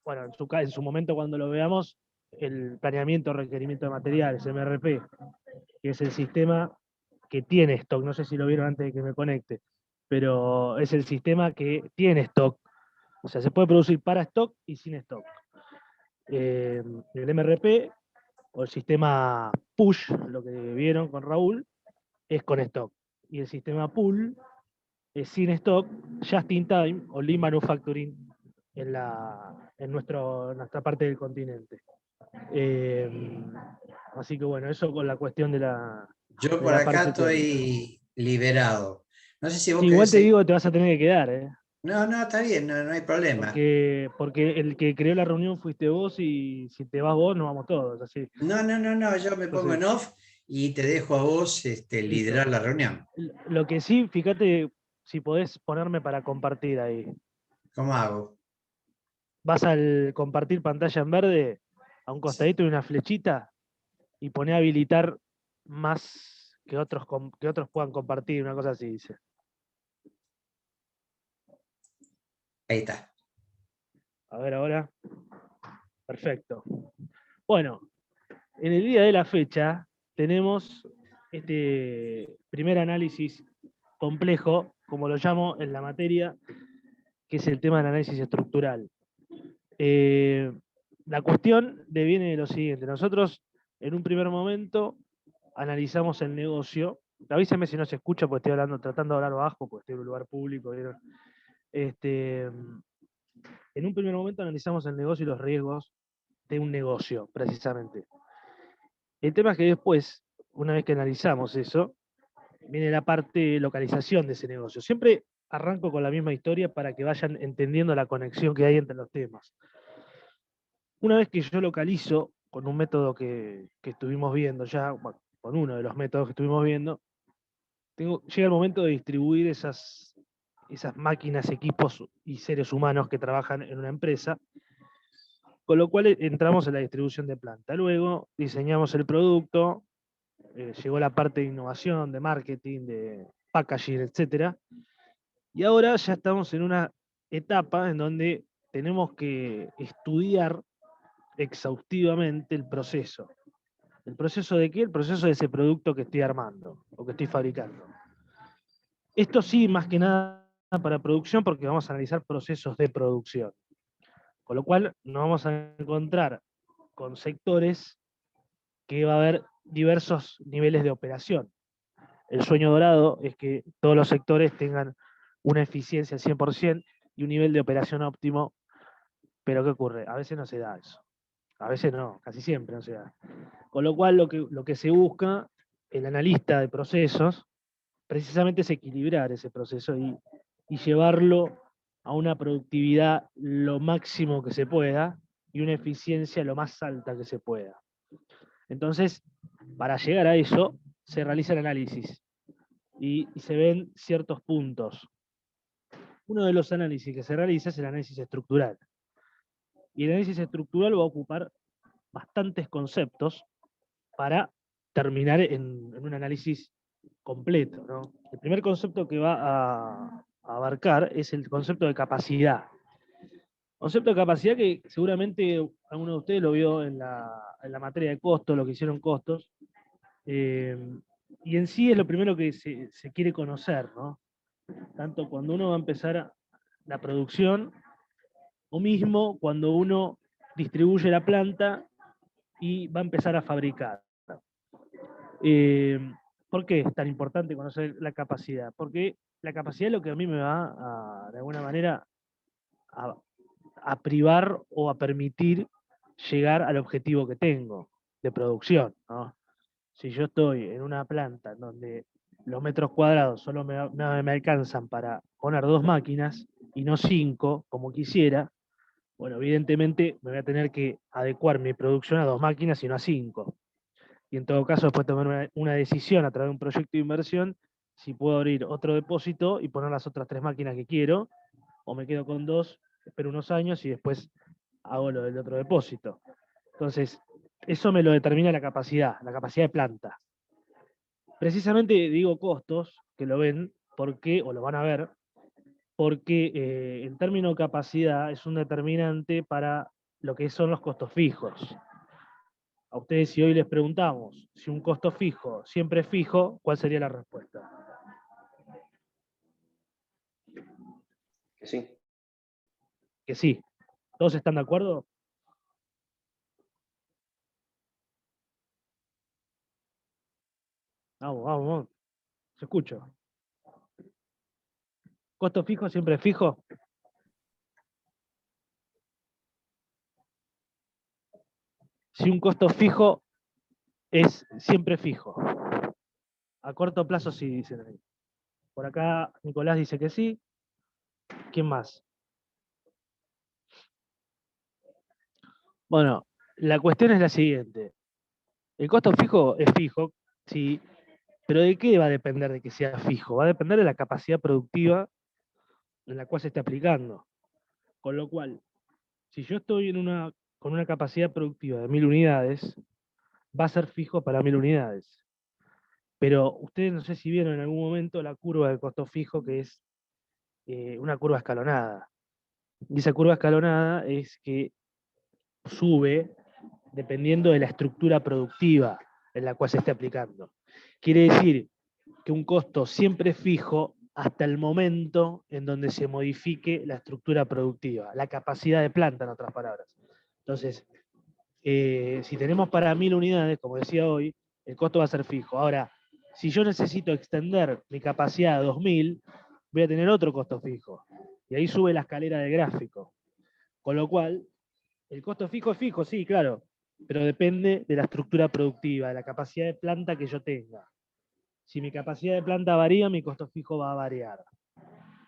Speaker 6: bueno, en su momento cuando lo veamos, el planeamiento, requerimiento de materiales, MRP, que es el sistema que tiene stock. No sé si lo vieron antes de que me conecte, pero es el sistema que tiene stock. O sea, se puede producir para stock y sin stock. El MRP o el sistema push, lo que vieron con Raúl, es con stock. Y el sistema pull es sin stock, just in time o lean manufacturing en nuestra parte del continente. Así que bueno, eso con la cuestión de
Speaker 1: Yo
Speaker 6: de
Speaker 1: por
Speaker 6: la
Speaker 1: acá
Speaker 6: parte técnica.
Speaker 1: estoy liberado. No sé si vos
Speaker 6: Sí, igual
Speaker 1: querés
Speaker 6: te
Speaker 1: seguir.
Speaker 6: digo que te vas a tener que quedar, ¿eh?
Speaker 1: No, no, está bien, no, no hay problema.
Speaker 6: Porque el que creó la reunión fuiste vos y si te vas vos, nos vamos todos. Así.
Speaker 1: No, no, no, no, yo me pongo
Speaker 6: Entonces,
Speaker 1: en off y te dejo a vos liderar
Speaker 6: listo.
Speaker 1: la reunión.
Speaker 6: Lo que sí, fíjate si podés ponerme para compartir ahí.
Speaker 1: ¿Cómo hago?
Speaker 6: Vas al compartir pantalla en verde, a un costadito y una flechita, y poné a habilitar más que otros puedan compartir, una cosa así dice.
Speaker 1: Ahí está.
Speaker 6: A ver ahora. Perfecto. Bueno, en el día de la fecha tenemos este primer análisis complejo, como lo llamo en la materia, que es el tema del análisis estructural. La cuestión deviene de lo siguiente. Nosotros, en un primer momento, analizamos el negocio. Avísame si no se escucha, porque estoy tratando de hablar bajo, porque estoy en un lugar público. En un primer momento analizamos el negocio y los riesgos de un negocio, precisamente. El tema es que después, una vez que analizamos eso, viene la parte de localización de ese negocio. Siempre arranco con la misma historia para que vayan entendiendo la conexión que hay entre los temas. Una vez que yo localizo con un método que estuvimos viendo ya, bueno, con uno de los métodos que estuvimos viendo, llega el momento de distribuir esas máquinas, equipos y seres humanos que trabajan en una empresa, con lo cual entramos en la distribución de planta. Luego diseñamos el producto, llegó la parte de innovación, de marketing, de packaging, etc. Y ahora ya estamos en una etapa en donde tenemos que estudiar exhaustivamente el proceso. ¿El proceso de qué? El proceso de ese producto que estoy armando o que estoy fabricando. Esto sí, más que nada, para producción porque vamos a analizar procesos de producción. Con lo cual nos vamos a encontrar con sectores que va a haber diversos niveles de operación. El sueño dorado es que todos los sectores tengan una eficiencia al 100% y un nivel de operación óptimo, pero ¿qué ocurre? A veces no se da eso. A veces no, casi siempre no se da. Con lo cual lo que se busca, el analista de procesos, precisamente es equilibrar ese proceso y llevarlo a una productividad lo máximo que se pueda y una eficiencia lo más alta que se pueda. Entonces, para llegar a eso, se realiza el análisis y se ven ciertos puntos. Uno de los análisis que se realiza es el análisis estructural. Y el análisis estructural va a ocupar bastantes conceptos para terminar en un análisis completo, ¿no? El primer concepto que va a abarcar es el concepto de capacidad. Concepto de capacidad que seguramente alguno de ustedes lo vio en la materia de costos, lo que hicieron costos, y en sí es lo primero que se quiere conocer, ¿no? Tanto cuando uno va a empezar la producción, o mismo cuando uno distribuye la planta y va a empezar a fabricar. ¿Por qué es tan importante conocer la capacidad? Porque la capacidad es lo que a mí me va, de alguna manera, a privar o a permitir llegar al objetivo que tengo de producción, ¿no? Si yo estoy en una planta en donde los metros cuadrados solo me alcanzan para poner 2 máquinas y no 5, como quisiera, bueno, evidentemente me voy a tener que adecuar mi producción a 2 máquinas y no a 5. Y en todo caso después tomar una decisión a través de un proyecto de inversión, si puedo abrir otro depósito y poner las otras 3 máquinas que quiero, o me quedo con 2, espero unos años y después hago lo del otro depósito. Entonces, eso me lo determina la capacidad de planta. Precisamente digo costos, que lo ven, porque, o lo van a ver, porque el término capacidad es un determinante para lo que son los costos fijos. A ustedes, si hoy les preguntamos si un costo fijo siempre es fijo, ¿cuál sería la respuesta?
Speaker 7: Que sí.
Speaker 6: Que sí. ¿Todos están de acuerdo? Vamos, vamos, vamos. Se escucho. ¿Costo fijo siempre es fijo? Si un costo fijo es siempre fijo. A corto plazo sí, dicen ahí. Por acá Nicolás dice que sí. ¿Quién más? Bueno, la cuestión es la siguiente. El costo fijo es fijo, sí, pero ¿de qué va a depender de que sea fijo? Va a depender de la capacidad productiva en la cual se esté aplicando. Con lo cual, si yo estoy con una capacidad productiva de 1000 unidades, va a ser fijo para 1000 unidades. Pero ustedes no sé si vieron en algún momento la curva del costo fijo, que es una curva escalonada. Y esa curva escalonada es que sube dependiendo de la estructura productiva en la cual se esté aplicando. Quiere decir que un costo siempre es fijo hasta el momento en donde se modifique la estructura productiva, la capacidad de planta, en otras palabras. Entonces, si tenemos para 1000 unidades, como decía hoy, el costo va a ser fijo. Ahora, si yo necesito extender mi capacidad a 2000, voy a tener otro costo fijo. Y ahí sube la escalera del gráfico. Con lo cual, el costo fijo es fijo, sí, claro, pero depende de la estructura productiva, de la capacidad de planta que yo tenga. Si mi capacidad de planta varía, mi costo fijo va a variar.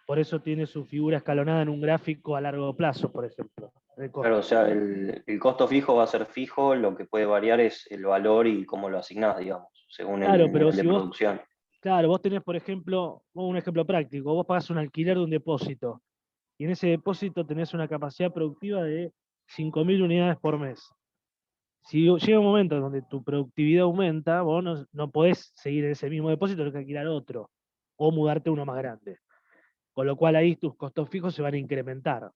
Speaker 6: Por eso tiene su figura escalonada en un gráfico a largo plazo, por ejemplo.
Speaker 7: Claro, o sea, el costo fijo va a ser fijo, lo que puede variar es el valor y cómo lo asignás, digamos, según
Speaker 6: Claro,
Speaker 7: el
Speaker 6: pero
Speaker 7: nivel de
Speaker 6: si vos,
Speaker 7: producción.
Speaker 6: claro, vos tenés, por ejemplo, un ejemplo práctico, vos pagás un alquiler de un depósito, y en ese depósito tenés una capacidad productiva de 5000 unidades por mes. Si llega un momento en donde tu productividad aumenta, vos no podés seguir en ese mismo depósito, tenés que alquilar otro, o mudarte a uno más grande. Con lo cual ahí tus costos fijos se van a incrementar,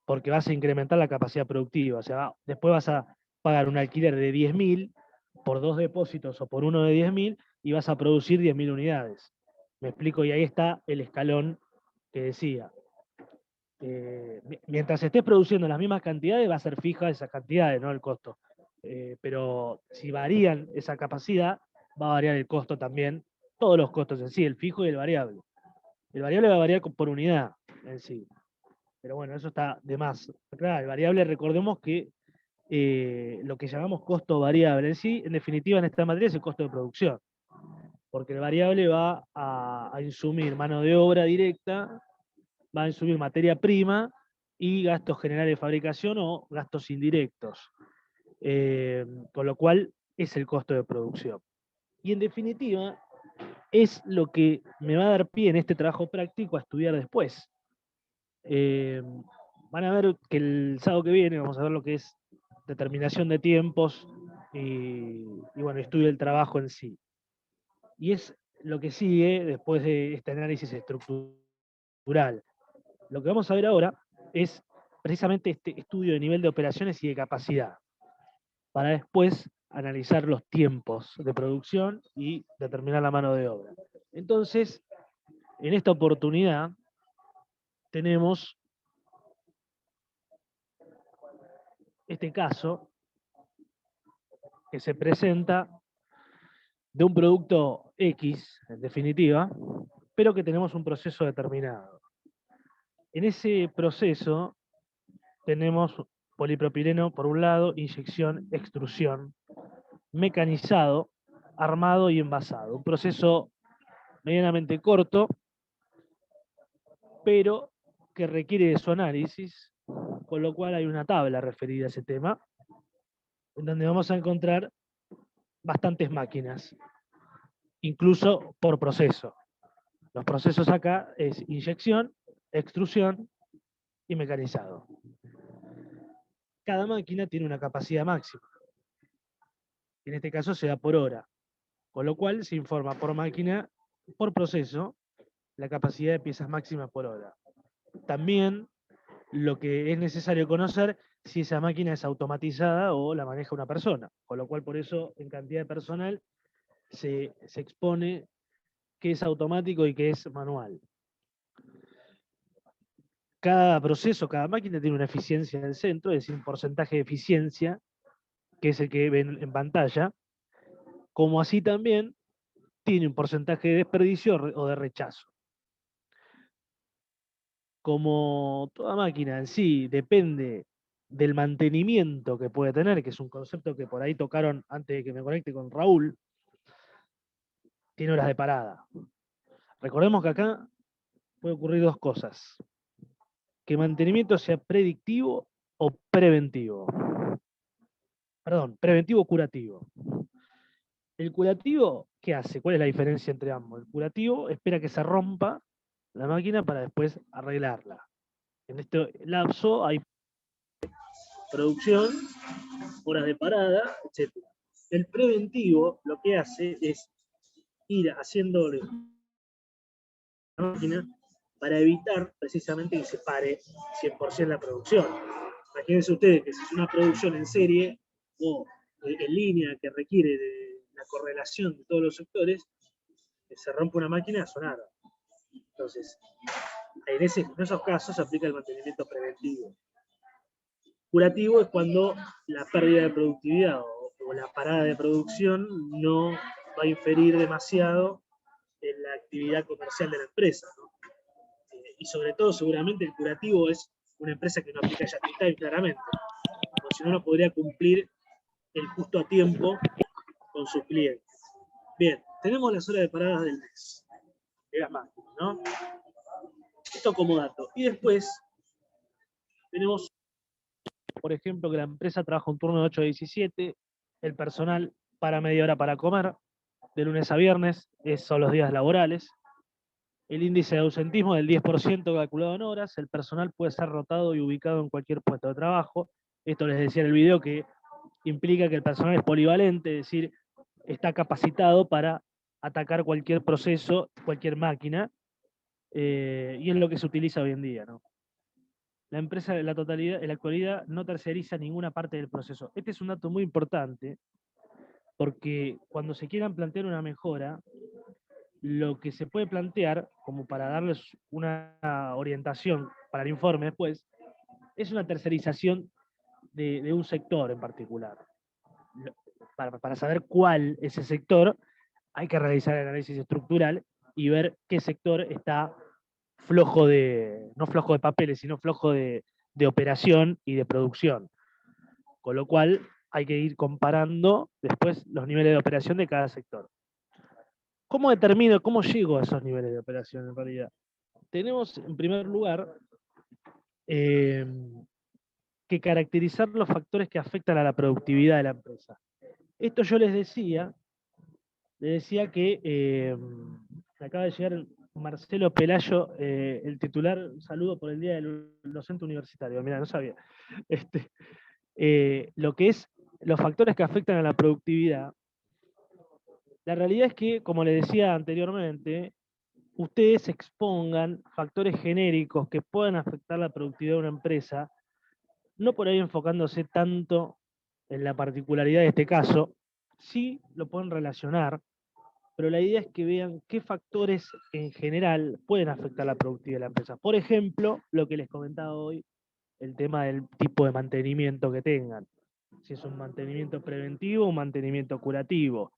Speaker 6: porque vas a incrementar la capacidad productiva. O sea, después vas a pagar un alquiler de 10.000 por 2 depósitos o por uno de 10.000 y vas a producir 10.000 unidades. ¿Me explico? Y ahí está el escalón que decía, mientras estés produciendo las mismas cantidades, va a ser fija esas cantidades, ¿no? El costo. Pero si varían esa capacidad, va a variar el costo también, todos los costos en sí, el fijo y el variable. El variable va a variar por unidad en sí. Pero bueno, eso está de más. Claro, el variable, recordemos que lo que llamamos costo variable en sí, en definitiva en esta materia es el costo de producción. Porque el variable va a insumir mano de obra directa, va a insumir materia prima y gastos generales de fabricación o gastos indirectos. Con lo cual es el costo de producción. Y en definitiva, es lo que me va a dar pie en este trabajo práctico a estudiar después. Van a ver que el sábado que viene vamos a ver lo que es determinación de tiempos y bueno, estudio del trabajo en sí. Y es lo que sigue después de este análisis estructural. Lo que vamos a ver ahora es precisamente este estudio de nivel de operaciones y de capacidad, para después analizar los tiempos de producción y determinar la mano de obra. Entonces, en esta oportunidad tenemos este caso que se presenta de un producto X, en definitiva, pero que tenemos un proceso determinado. En ese proceso tenemos polipropileno por un lado, inyección, extrusión, mecanizado, armado y envasado. Un proceso medianamente corto, pero que requiere de su análisis, con lo cual hay una tabla referida a ese tema, en donde vamos a encontrar bastantes máquinas, incluso por proceso. Los procesos acá es inyección, extrusión y mecanizado. Cada máquina tiene una capacidad máxima. En este caso se da por hora, con lo cual se informa por máquina, por proceso, la capacidad de piezas máximas por hora. También lo que es necesario conocer si esa máquina es automatizada o la maneja una persona, con lo cual por eso en cantidad de personal se expone qué es automático y qué es manual. Cada proceso, cada máquina tiene una eficiencia en el centro, es decir, un porcentaje de eficiencia, que es el que ven en pantalla, como así también tiene un porcentaje de desperdicio o de rechazo. Como toda máquina en sí depende del mantenimiento que puede tener, que es un concepto que por ahí tocaron antes de que me conecte con Raúl, tiene horas de parada. Recordemos que acá puede ocurrir dos cosas. Que el mantenimiento sea predictivo o preventivo. Perdón, preventivo o curativo. El curativo, ¿qué hace? ¿Cuál es la diferencia entre ambos? El curativo espera que se rompa la máquina para después arreglarla. En este lapso hay producción, horas de parada, etc. El preventivo lo que hace es ir haciéndole la máquina para evitar precisamente que se pare 100% la producción. Imagínense ustedes que si es una producción en serie o en línea que requiere de la correlación de todos los sectores, que se rompe una máquina, sonar. Entonces, en esos casos se aplica el mantenimiento preventivo. Curativo es cuando la pérdida de productividad o la parada de producción no va a inferir demasiado en la actividad comercial de la empresa, ¿no? Y sobre todo, seguramente, el curativo es una empresa que no aplica just in time claramente, porque si no, no podría cumplir el justo a tiempo con sus clientes. Bien, tenemos las horas de parada del mes, de las máquinas, ¿no? Esto como dato. Y después tenemos, por ejemplo, que la empresa trabaja un turno de 8 a 17, el personal para media hora para comer, de lunes a viernes, son los días laborales. El índice de ausentismo del 10% calculado en horas, el personal puede ser rotado y ubicado en cualquier puesto de trabajo. Esto les decía en el video que implica que el personal es polivalente, es decir, está capacitado para atacar cualquier proceso, cualquier máquina, y es lo que se utiliza hoy en día, ¿no? La empresa en la actualidad no terciariza ninguna parte del proceso. Este es un dato muy importante, porque cuando se quieran plantear una mejora, lo que se puede plantear, como para darles una orientación para el informe después, es una tercerización de un sector en particular. Para saber cuál es ese sector, hay que realizar el análisis estructural y ver qué sector está flojo no flojo de papeles, sino flojo de operación y de producción. Con lo cual hay que ir comparando después los niveles de operación de cada sector. ¿Cómo determino, cómo llego a esos niveles de operación en realidad? Tenemos en primer lugar que caracterizar los factores que afectan a la productividad de la empresa. Esto yo les decía que me acaba de llegar Marcelo Pelayo, el titular, un saludo por el Día del Docente Universitario, mira, no sabía. Lo que es los factores que afectan a la productividad, la realidad es que, como les decía anteriormente, ustedes expongan factores genéricos que puedan afectar la productividad de una empresa, no por ahí enfocándose tanto en la particularidad de este caso, sí lo pueden relacionar, pero la idea es que vean qué factores en general pueden afectar la productividad de la empresa. Por ejemplo, lo que les comentaba hoy, el tema del tipo de mantenimiento que tengan. Si es un mantenimiento preventivo o un mantenimiento curativo.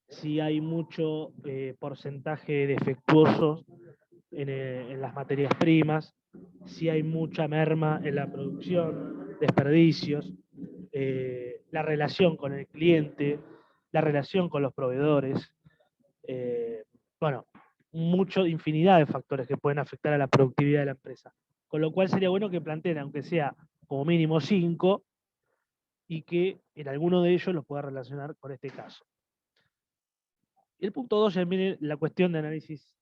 Speaker 6: Si hay mucho porcentaje de defectuosos en las materias primas, si hay mucha merma en la producción, desperdicios, la relación con el cliente, la relación con los proveedores, bueno, infinidad de factores que pueden afectar a la productividad de la empresa. Con lo cual sería bueno que planteen, aunque sea como mínimo 5, y que en alguno de ellos los pueda relacionar con este caso. El punto 2 ya viene la cuestión de análisis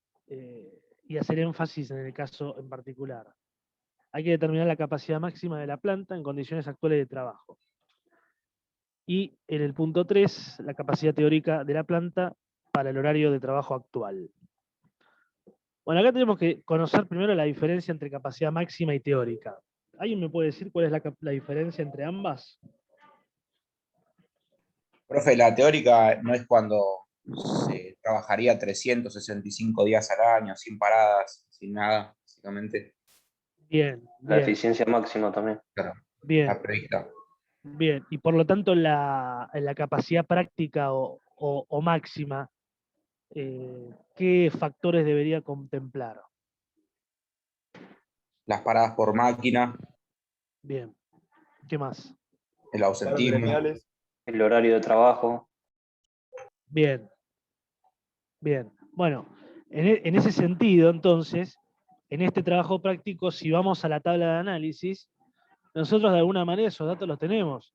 Speaker 6: y hacer énfasis en el caso en particular. Hay que determinar la capacidad máxima de la planta en condiciones actuales de trabajo. Y en el punto 3, la capacidad teórica de la planta para el horario de trabajo actual. Bueno, acá tenemos que conocer primero la diferencia entre capacidad máxima y teórica. ¿Alguien me puede decir cuál es la diferencia entre ambas?
Speaker 8: Profe, la teórica no es cuando se trabajaría 365 días al año, sin paradas, sin nada, básicamente.
Speaker 6: Bien,
Speaker 7: La
Speaker 6: bien,
Speaker 7: eficiencia máxima también.
Speaker 8: Claro,
Speaker 6: bien,
Speaker 8: está prevista.
Speaker 6: bien. Y por lo tanto, en la capacidad práctica o máxima, ¿qué factores debería contemplar?
Speaker 8: Las paradas por máquina,
Speaker 6: Bien. ¿Qué más?
Speaker 8: el
Speaker 2: Paros
Speaker 8: ausentismo.
Speaker 2: gremiales.
Speaker 7: El horario de trabajo.
Speaker 6: Bien. Bien. Bueno, en ese sentido, entonces, en este trabajo práctico, si vamos a la tabla de análisis, nosotros de alguna manera esos datos los tenemos,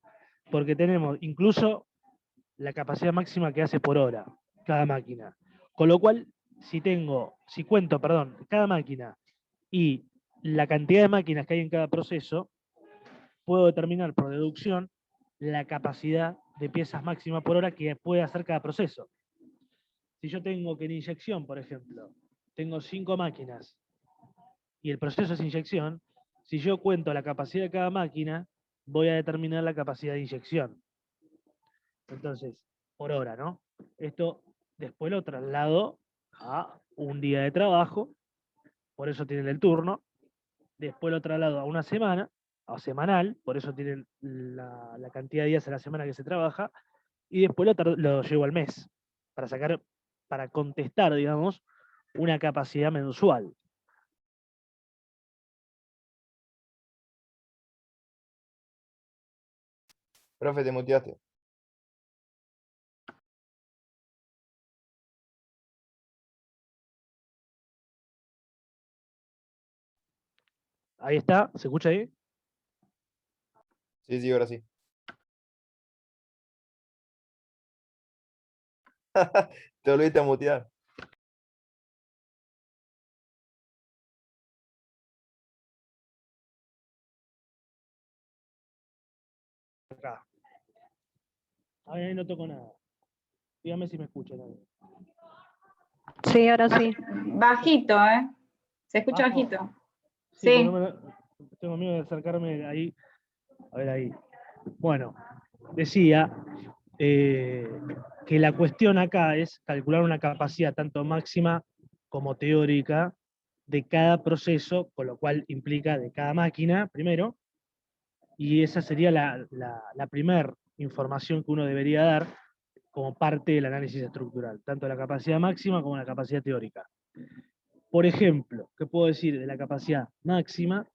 Speaker 6: porque tenemos incluso la capacidad máxima que hace por hora cada máquina. Con lo cual, si cuento, cada máquina y la cantidad de máquinas que hay en cada proceso, puedo determinar por deducción la capacidad de piezas máxima por hora que puede hacer cada proceso. Si yo tengo que en inyección, por ejemplo, tengo 5 máquinas y el proceso es inyección, si yo cuento la capacidad de cada máquina, voy a determinar la capacidad de inyección. Entonces, por hora, ¿no? Esto después lo traslado a un día de trabajo, por eso tienen el turno, después lo traslado a una semana, o semanal, por eso tienen la cantidad de días a la semana que se trabaja, y después lo llevo al mes, para contestar, digamos, una capacidad mensual.
Speaker 2: Profe, te muteaste.
Speaker 6: Ahí está, ¿se escucha ahí?
Speaker 2: Sí, ahora sí. Te volviste a mutear.
Speaker 6: Acá. Ahí no toco nada. Dígame si me escuchan ahí.
Speaker 4: Sí, ahora sí.
Speaker 3: Bajito, ¿eh? Se escucha
Speaker 6: ¿Bajo?
Speaker 3: bajito.
Speaker 6: Sí,
Speaker 3: Sí.
Speaker 6: tengo miedo de acercarme ahí. A ver ahí. Bueno, decía que la cuestión acá es calcular una capacidad tanto máxima como teórica de cada proceso, con lo cual implica de cada máquina, primero, y esa sería la primera información que uno debería dar como parte del análisis estructural, tanto la capacidad máxima como la capacidad teórica. Por ejemplo, ¿qué puedo decir de la capacidad máxima?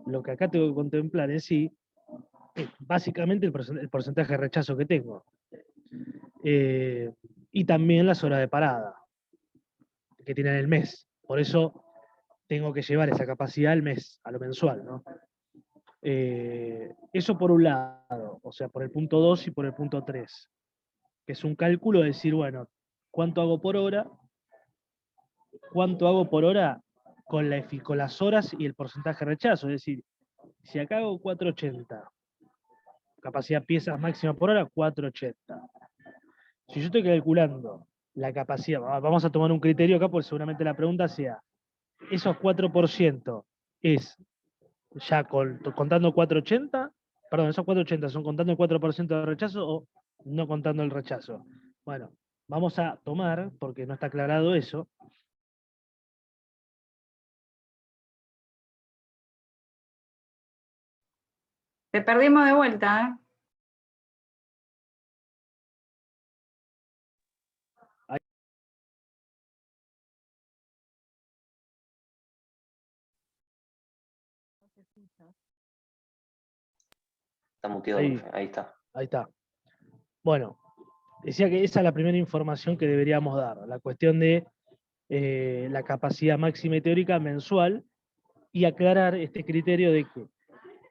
Speaker 6: Lo que acá tengo que contemplar en sí es básicamente el porcentaje de rechazo que tengo. Y también las horas de parada que tienen el mes. Por eso tengo que llevar esa capacidad al mes, a lo mensual, ¿no? Eso por un lado, o sea, por el punto 2 y por el punto 3, que es un cálculo de decir, bueno, ¿cuánto hago por hora? ¿Cuánto hago por hora con las horas y el porcentaje de rechazo? Es decir, si acá hago 480, capacidad piezas máxima por hora, 480. Si yo estoy calculando la capacidad, vamos a tomar un criterio acá, porque seguramente la pregunta sea, ¿esos 4% es ya contando 480? Perdón, esos 480 son contando el 4% de rechazo o no contando el rechazo. Bueno, vamos a tomar, porque no está aclarado eso,
Speaker 3: Te perdimos de vuelta, ¿eh?
Speaker 7: Está muteado,
Speaker 6: Ahí.
Speaker 7: profe. Ahí está.
Speaker 6: Ahí está. Bueno, decía que esa es la primera información que deberíamos dar, la cuestión de la capacidad máxima y teórica mensual, y aclarar este criterio de que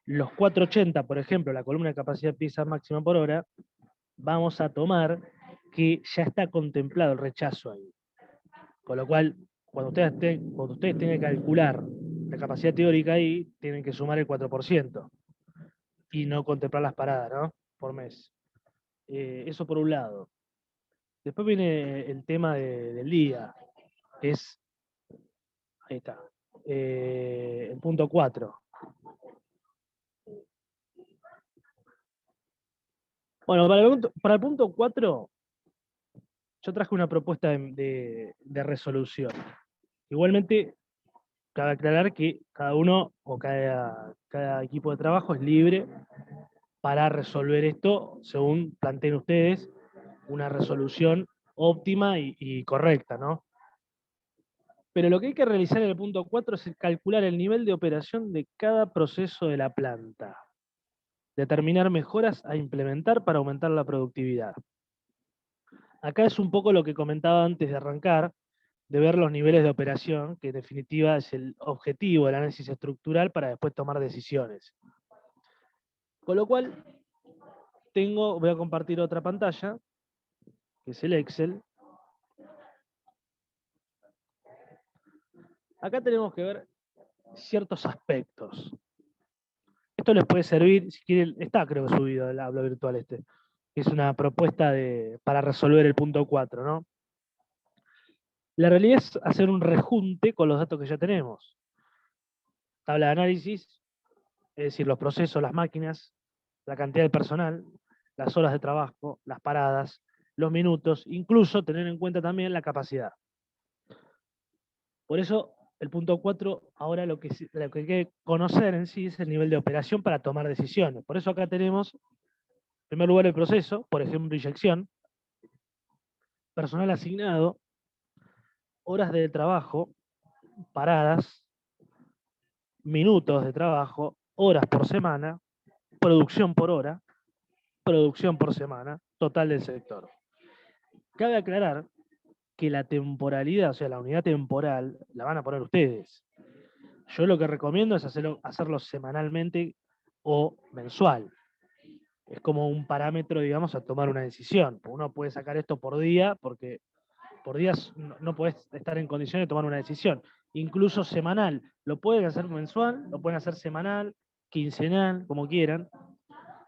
Speaker 6: los 480, por ejemplo, la columna de capacidad pieza máxima por hora, vamos a tomar que ya está contemplado el rechazo ahí. Con lo cual, cuando ustedes tengan que calcular la capacidad teórica ahí, tienen que sumar el 4% y no contemplar las paradas, ¿no? Por mes. Eso por un lado. Después viene el tema del día, que es, ahí está, el punto 4. Bueno, para el punto 4, yo traje una propuesta de resolución. Igualmente, cabe aclarar que cada uno o cada equipo de trabajo es libre para resolver esto según planteen ustedes una resolución óptima y correcta, ¿no? Pero lo que hay que realizar en el punto 4 es calcular el nivel de operación de cada proceso de la planta. Determinar mejoras a implementar para aumentar la productividad. Acá es un poco lo que comentaba antes de arrancar, de ver los niveles de operación, que en definitiva es el objetivo del análisis estructural para después tomar decisiones. Con lo cual, voy a compartir otra pantalla, que es el Excel. Acá tenemos que ver ciertos aspectos. Esto les puede servir, si quieren, está creo subido el aula virtual este, que es una propuesta para resolver el punto 4, ¿no? La realidad es hacer un rejunte con los datos que ya tenemos. Tabla de análisis, es decir, los procesos, las máquinas, la cantidad de personal, las horas de trabajo, las paradas, los minutos, incluso tener en cuenta también la capacidad. Por eso, el punto 4, ahora lo que hay que conocer en sí es el nivel de operación para tomar decisiones. Por eso acá tenemos, en primer lugar, el proceso, por ejemplo, inyección, personal asignado, horas de trabajo, paradas, minutos de trabajo, horas por semana, producción por hora, producción por semana, total del sector. Cabe aclarar que la temporalidad, o sea, la unidad temporal, la van a poner ustedes. Yo lo que recomiendo es hacerlo semanalmente o mensual. Es como un parámetro, digamos, a tomar una decisión. Uno puede sacar esto por día, porque por días no podés estar en condiciones de tomar una decisión. Incluso semanal. Lo pueden hacer mensual, lo pueden hacer semanal, quincenal, como quieran.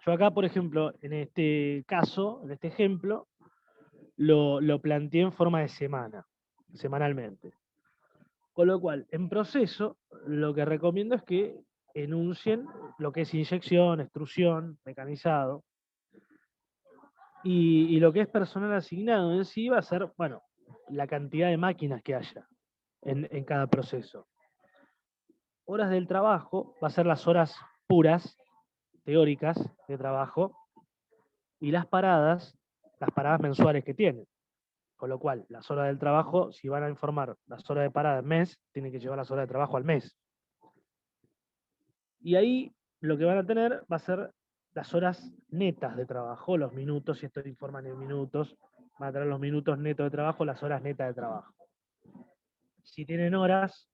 Speaker 6: Yo acá, por ejemplo, en este caso, en este ejemplo, lo planteé en forma de semana, semanalmente. Con lo cual, en proceso, lo que recomiendo es que enuncien lo que es inyección, extrusión, mecanizado. Y lo que es personal asignado en sí va a ser, bueno, la cantidad de máquinas que haya en cada proceso. Horas del trabajo va a ser las horas puras, teóricas de trabajo, y las paradas mensuales que tienen. Con lo cual, las horas del trabajo, si van a informar las horas de parada al mes, tienen que llevar las horas de trabajo al mes. Y ahí lo que van a tener va a ser las horas netas de trabajo, los minutos, si esto informan en minutos, van a tener los minutos netos de trabajo, las horas netas de trabajo. Si tienen horas,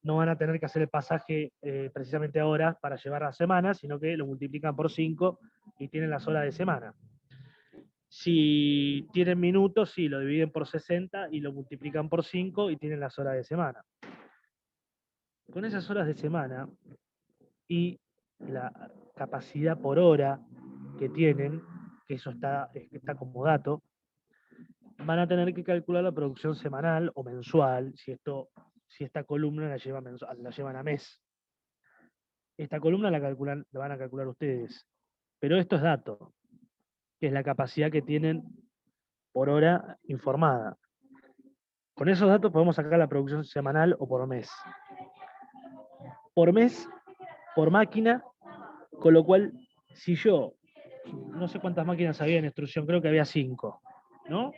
Speaker 6: no van a tener que hacer el pasaje precisamente a horas para llevar la semana, sino que lo multiplican por 5 y tienen las horas de semana. Si tienen minutos, sí, lo dividen por 60 y lo multiplican por 5 y tienen las horas de semana. Con esas horas de semana y la capacidad por hora que tienen, que eso está como dato, van a tener que calcular la producción semanal o mensual, si esta columna la llevan a mes. Esta columna la van a calcular ustedes, pero esto es dato, que es la capacidad que tienen por hora informada. Con esos datos podemos sacar la producción semanal o por mes. Por mes, por máquina, con lo cual, si yo, no sé cuántas máquinas había en extrusión, creo que había 5, ¿no?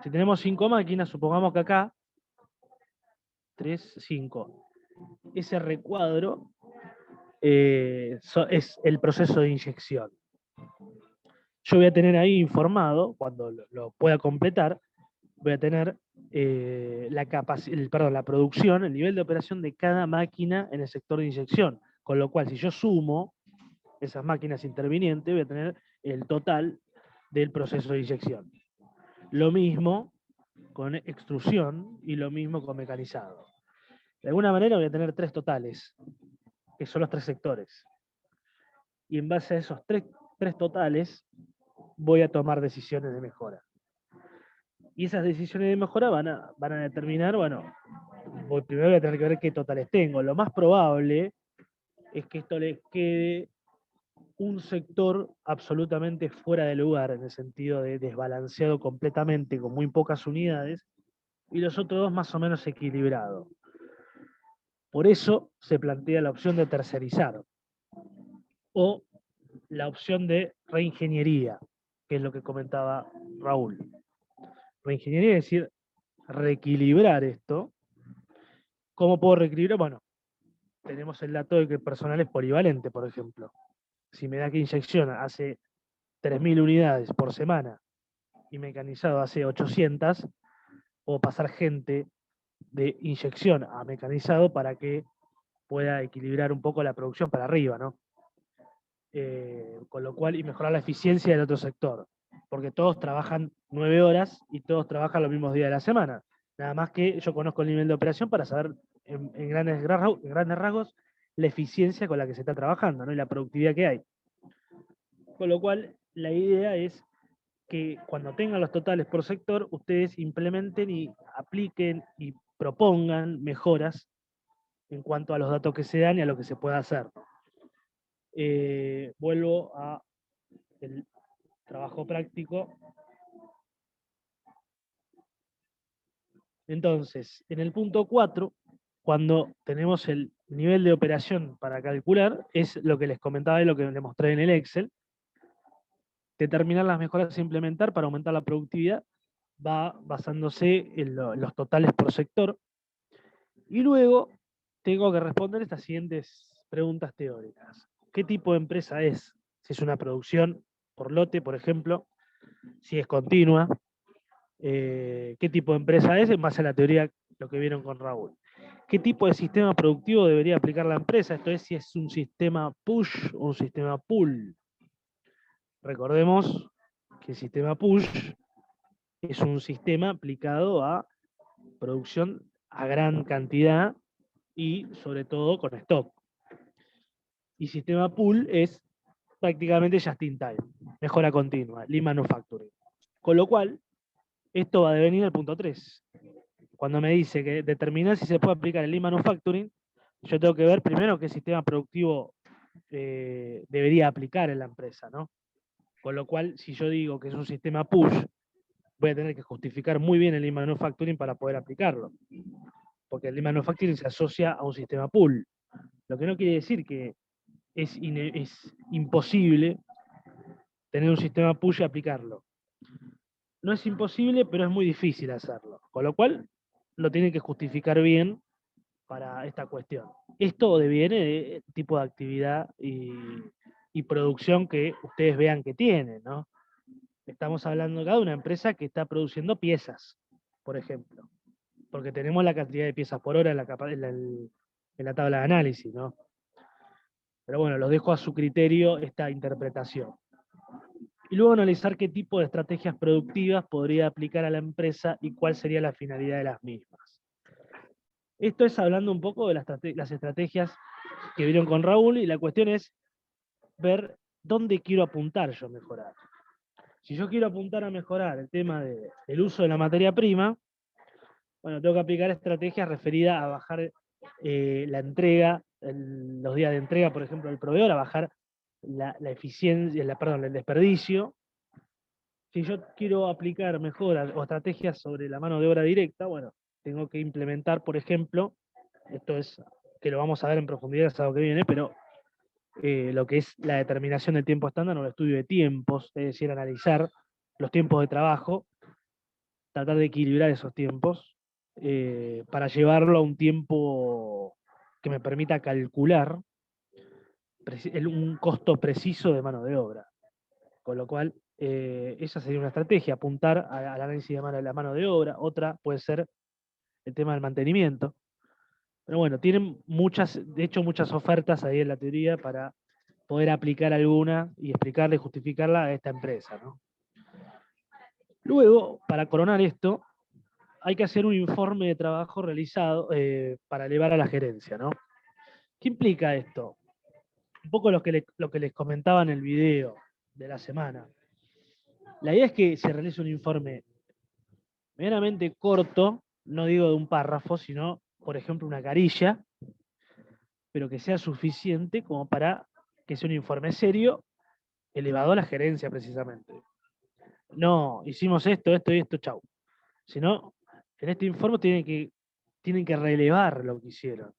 Speaker 6: Si tenemos 5 máquinas, supongamos que acá, 3, 5, ese recuadro es el proceso de inyección. Yo voy a tener ahí informado, cuando lo pueda completar, voy a tener la producción, el nivel de operación de cada máquina en el sector de inyección. Con lo cual, si yo sumo esas máquinas intervinientes, voy a tener el total del proceso de inyección. Lo mismo con extrusión y lo mismo con mecanizado. De alguna manera voy a tener 3 totales, que son los 3 sectores. Y en base a esos 3 totales, voy a tomar decisiones de mejora. Y esas decisiones de mejora van a determinar, bueno, primero voy a tener que ver qué totales tengo. Lo más probable es que esto les quede un sector absolutamente fuera de lugar, en el sentido de desbalanceado completamente, con muy pocas unidades, y los otros 2 más o menos equilibrados. Por eso se plantea la opción de tercerizar, o la opción de reingeniería, que es lo que comentaba Raúl. Reingeniería es decir, reequilibrar esto. ¿Cómo puedo reequilibrar? Bueno, tenemos el dato de que el personal es polivalente, por ejemplo. Si me da que inyección hace 3.000 unidades por semana y mecanizado hace 800, puedo pasar gente de inyección a mecanizado para que pueda equilibrar un poco la producción para arriba, ¿no? Con lo cual, y mejorar la eficiencia del otro sector, porque todos trabajan 9 horas y todos trabajan los mismos días de la semana. Nada más que yo conozco el nivel de operación para saber en grandes rasgos la eficiencia con la que se está trabajando, ¿no? Y la productividad que hay. Con lo cual, la idea es que cuando tengan los totales por sector, ustedes implementen y apliquen y propongan mejoras en cuanto a los datos que se dan y a lo que se pueda hacer. Vuelvo a el trabajo práctico. Entonces, en el punto 4, cuando tenemos el nivel de operación para calcular, es lo que les comentaba y lo que les mostré en el Excel. Determinar las mejoras a implementar para aumentar la productividad va basándose en los totales por sector. Y luego tengo que responder estas siguientes preguntas teóricas. ¿Qué tipo de empresa es? Si es una producción por lote, por ejemplo, si es continua, qué tipo de empresa es en base a la teoría, lo que vieron con Raúl. ¿Qué tipo de sistema productivo debería aplicar la empresa? Esto es si es un sistema push o un sistema pull. Recordemos que el sistema push es un sistema aplicado a producción a gran cantidad y sobre todo con stock. Y sistema pull es prácticamente just in time, mejora continua, lean manufacturing. Con lo cual, esto va a devenir el punto 3. Cuando me dice que determinar si se puede aplicar el lean manufacturing, yo tengo que ver primero qué sistema productivo debería aplicar en la empresa, ¿no? Con lo cual, si yo digo que es un sistema push, voy a tener que justificar muy bien el Lean Manufacturing para poder aplicarlo. Porque el Lean Manufacturing se asocia a un sistema pull. Lo que no quiere decir que es imposible tener un sistema push y aplicarlo. No es imposible, pero es muy difícil hacerlo. Con lo cual, lo tienen que justificar bien para esta cuestión. Esto deviene de tipo de actividad y producción que ustedes vean que tienen, ¿no? Estamos hablando acá de una empresa que está produciendo piezas, por ejemplo, porque tenemos la cantidad de piezas por hora en la tabla de análisis, ¿no? Pero bueno, los dejo a su criterio esta interpretación. Y luego analizar qué tipo de estrategias productivas podría aplicar a la empresa y cuál sería la finalidad de las mismas. Esto es hablando un poco de las estrategias que vieron con Raúl, y la cuestión es ver dónde quiero apuntar yo a mejorar. Si yo quiero apuntar a mejorar el tema del uso de la materia prima, bueno, tengo que aplicar estrategias referidas a bajar la entrega, los días de entrega, por ejemplo, del proveedor, a bajar la eficiencia, el desperdicio. Si yo quiero aplicar mejoras o estrategias sobre la mano de obra directa, bueno, tengo que implementar, por ejemplo, esto es que lo vamos a ver en profundidad el sábado que viene, pero lo que es la determinación del tiempo estándar o el estudio de tiempos, es decir, analizar los tiempos de trabajo, tratar de equilibrar esos tiempos para llevarlo a un tiempo que me permita calcular un costo preciso de mano de obra. Con lo cual, esa sería una estrategia, apuntar al análisis de la mano de obra. Otra puede ser el tema del mantenimiento. Pero bueno, tienen de hecho muchas ofertas ahí en la teoría para poder aplicar alguna y explicarla y justificarla a esta empresa, ¿no? Luego, para coronar esto, hay que hacer un informe de trabajo realizado para elevar a la gerencia, ¿no? ¿Qué implica esto? Un poco lo que les comentaba en el video de la semana. La idea es que se realice un informe medianamente corto, no digo de un párrafo, sino, por ejemplo, una carilla, pero que sea suficiente como para que sea un informe serio, elevado a la gerencia precisamente. No, hicimos esto, esto y esto, chau. Sino, en este informe tienen que relevar lo que hicieron.